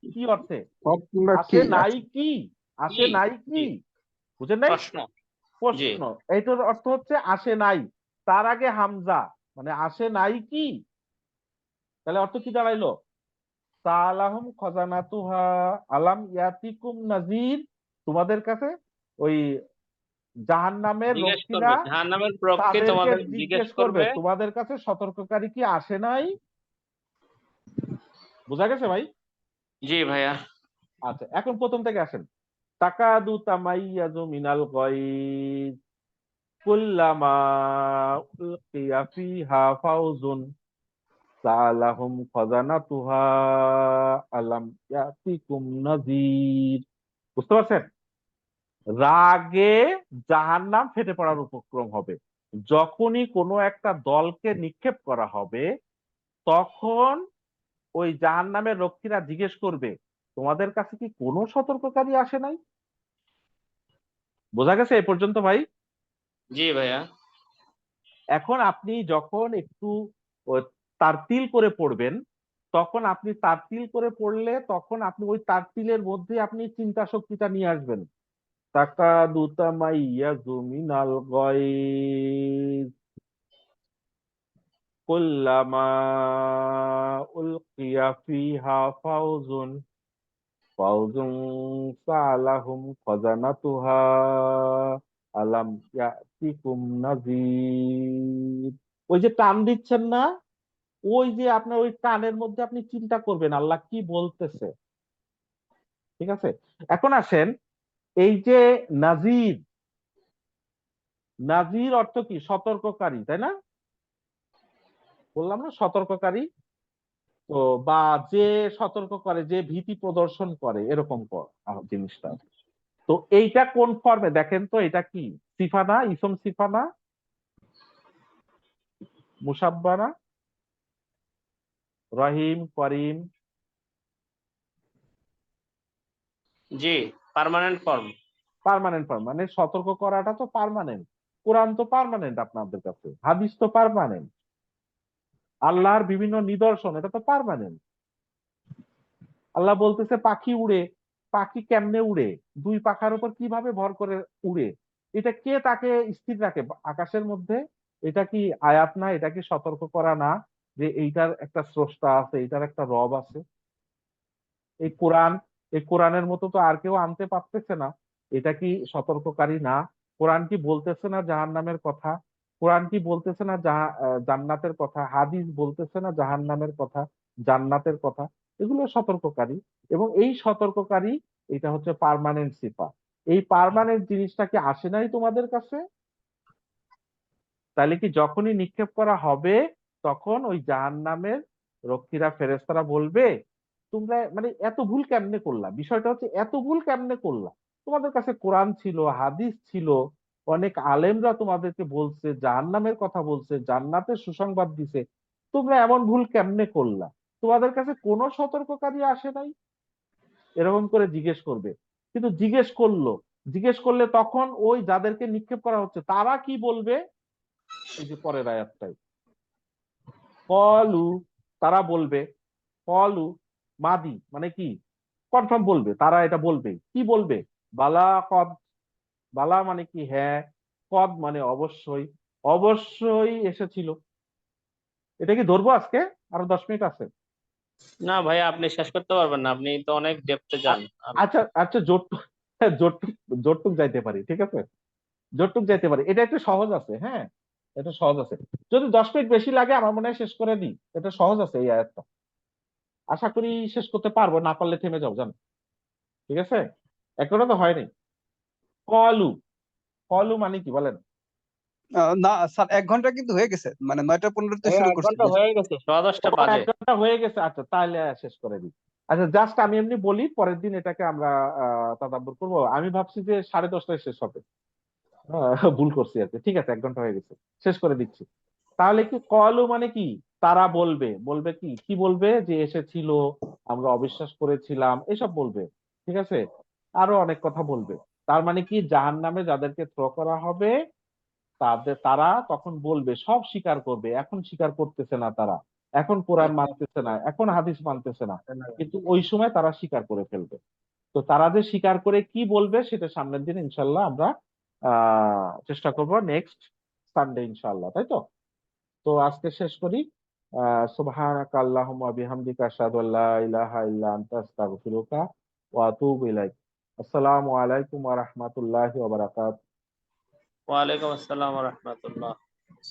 কি অর্থে? কিংবা আসে কি নাই আছে? কি, আসে জি নাই জি কি, বুঝেন নাই? প্রশ্ন। জি প্রশ্ন, এইটার অর্থ হচ্ছে আসে নাই, তার আগে হামজা, মানে আসে নাই কি। তাহলে অর্থ কি দাঁড়াইলো? সালাহুম খজানাতুহা আলাম ইয়াতিকুম নাজির, তোমাদের কাছে ওই জাহান্নামের জিজ্ঞেস রক্ষীরা করবে, জাহান্নামের প্রক্ষে তাদেরকে তোমাদের জিজ্ঞেস জিজ্ঞেস করবে, করবে। তোমাদের কাছে সতর্ককারী কি আসে নাই? বোঝা গেছে ভাই? জি ভাইয়া। আচ্ছা, এখন প্রথম থেকে আসেন। তাকাদু তামাইয়াজু মিনাল গায়জ কুল্লামা উলকিয়া ফিহা ফাউজুন সালাহুম খাজানাতুহা আলাম ইয়াতিকুম নাযীর। বুঝতে পারছেন? রাগে জাহান্নাম ফেটে পড়ার উপক্রম হবে। যখনই কোনো একটা দলকে নিক্ষেপ করা হবে, তখন ওই জাহান্নামের রক্ষীরা জিজ্ঞেস করবে, তোমাদের কাছে কি কোনো সতর্ককারী আসে নাই? বোঝা গেছে এই পর্যন্ত ভাই? জি ভাইয়া। এখন আপনি যখন একটু তারতিল করে পড়বেন, তখন আপনি তারতিল করে পড়লে তখন আপনি ওই তারতিলের মধ্যে আপনি চিন্তা শক্তিটা নিয়ে আসবেন। তাকাদু তামাইয়াজু মিনাল গায়জ কুল্লামা উলকিয়া ফিহা ফাউজুন ফাউজুন সালাহুম খাজানাতুহা আলাম ইয়াতিকুম নাযীর। ওই যে টান দিচ্ছেন না, ওই যে আপনার ওই টানের মধ্যে আপনি চিন্তা করবেন আল্লাহ কি বলতেছে। ঠিক আছে, এখন আসেন, এই যে নাজির, নাজির অর্থ কি? সতর্ককারী, তাই না? বললাম না সতর্ককারী। তো বা যে সতর্ক করে, যে ভীতি প্রদর্শন করে, এরকম জিনিসটা। তো এইটা কোন ফর্মে দেখেন তো? এটা কি সিফানা, ইসম সিফানা, মুসাব্বানা, রহিম, করিম? জি পার্মানেন্ট ফর্ম। পার্মানেন্ট ফর্ম, মানে সতর্ক করাটা তো পার্মানেন্ট। কোরআন তো পার্মানেন্ট আপনাদের কাছে, হাদিস তো পার্মানেন্ট, আল্লাহর বিভিন্ন নিদর্শন এটা তো পার্মানেন্ট। আল্লাহ বলতেছে পাখি উড়ে, পাখি কেমনে উড়ে, দুই পাখার উপর কিভাবে ভর করে উড়ে, এটা কে তাকে স্থির রাখে আকাশের মধ্যে? এটা কি আয়াত না? এটা কি সতর্ক করা না যে এইটার একটা স্রষ্টা আছে, এইটার একটা রব আছে? এই কোরআন, এই কোরআনের মতো তো আর কেউ আনতে পারতেছে না, এটা কি সতর্ককারী না? কোরআন কি বলতেছে না জাহান্নামের কথা? কোরআন কি বলতেছে না জান্নাতের কথা? হাদিস বলতেছে না জাহান্নামের কথা, জান্নাতের কথা? এগুলো সতর্ককারী। এবং এই সতর্ককারী, এটা হচ্ছে পার্মানেন্ট সিফা। এই পার্মানেন্ট জিনিসটা কি আসে নাই তোমাদের কাছে? তাহলে কি যখনই নিক্ষেপ করা হবে, তখন ওই জাহান্নামের রক্ষীরা, ফেরেশতারা বলবে, তোমরা মানে এত ভুল কেমনে করলা? বিষয়টা হচ্ছে এত ভুল কেমনে করলা? তোমাদের কাছে কোরআন ছিল, হাদিস ছিল, অনেক আলেমরা তোমাদেরকে বলছে, জাহান্নামের কথা বলছে, জান্নাতের সুসংবাদ দিছে, তোমরা এমন ভুল কেমনে করলা? তোমাদের কাছে কোনো সতর্ককারী আসে নাই? এরকম করে জিজ্ঞেস করবে। কিন্তু জিজ্ঞেস করলো, জিজ্ঞেস করলে তখন ওই যাদেরকে নিক্ষেপ করা হচ্ছে তারা কি বলবে? এই যে পরের আয়াতটাই, কলু, তারা বলবে, কলু মাদি মানে কি? কনফার্ম বলবে, তারা এটা বলবে, কি বলবে? বালা কদ, বালা মানে কি? হ্যাঁ, কদ মানে অবশ্যই, অবশ্যই এসেছিল। এটা কি ধরবো আজকে? আরো 10 মিনিট আছে। না ভাইয়া, আপনি শেষ করতে পারবেন না, আপনি তো অনেক ডেপথে যান। আচ্ছা আচ্ছা, জোরটুক, জোরটুক, জোরটুক যাইতে পারি, ঠিক আছে, জোরটুক যাইতে পারি। এটা একটু সহজ আছে, হ্যাঁ, এটা সহজ আছে। যদি 10 মিনিট বেশি লাগে আমার মনে হয় শেষ করে দিই, এটা সহজ আছে এই আয়াতটা। আশা করি শেষ করতে পারবো, না পারলে থেমে যাও, জানো। ঠিক আছে, এখনো তো হয়নি। কলু, কলু মানে কি বলেন? না স্যার, 1 ঘন্টা কিন্তু হয়ে গেছে, মানে 9টা 15-তে শুরু 1 করছি। ঘন্টা হয়ে গেছে। 10:10 ও, বাজে। 1 ঘন্টা হয়ে গেছে, আচ্ছা তাহলে শেষ করে দিই। আচ্ছা জাস্ট আমি এমনি বলি, পরের দিন এটাকে আমরা তাদাব্বর করবো। আমি ভাবছি যে 10:30টায় শেষ হবে, ভুল করছি আর কি। ঠিক আছে, 1 ঘন্টা হয়ে গেছে, শেষ করে দিচ্ছি। তাহলে কি কলু মানে কি? তারা বলবে, বলবে কি কি বলবে, যে এসেছিল, আমরা অবিশ্বাস করেছিলাম, এসব বলবে। ঠিক আছে, আরো অনেক কথা বলবে। তার মানে কি, জাহান্নামে যাদেরকে থ্রো করা হবে, তারা তখন বলবে, সব স্বীকার করবে। এখন স্বীকার করতেছে না তারা, এখন কোরআন মানতেছে না, এখন হাদিস মানতেছে না, কিন্তু ওই সময় তারা স্বীকার করে ফেলবে। তো তারা যে স্বীকার করে কি বলবে, সেটা সামনের দিন ইনশাল্লাহ আমরা চেষ্টা করব, নেক্সট সানডে ইনশাল্লাহ, তাই তো? তো আজকে শেষ করি। সুবহানাকা আল্লাহুম্মা বিহামদিকা আশহাদু আল্লা ইলাহা ইল্লা আনতা আস্তাগফিরুকা ওয়া আতুবু ইলাইক। আসসালামু আলাইকুম ওয়া রাহমাতুল্লাহি ওয়া বারাকাতুহু। ওয়ালাইকুম আসসালাম ওয়া রাহমাতুল্লাহ।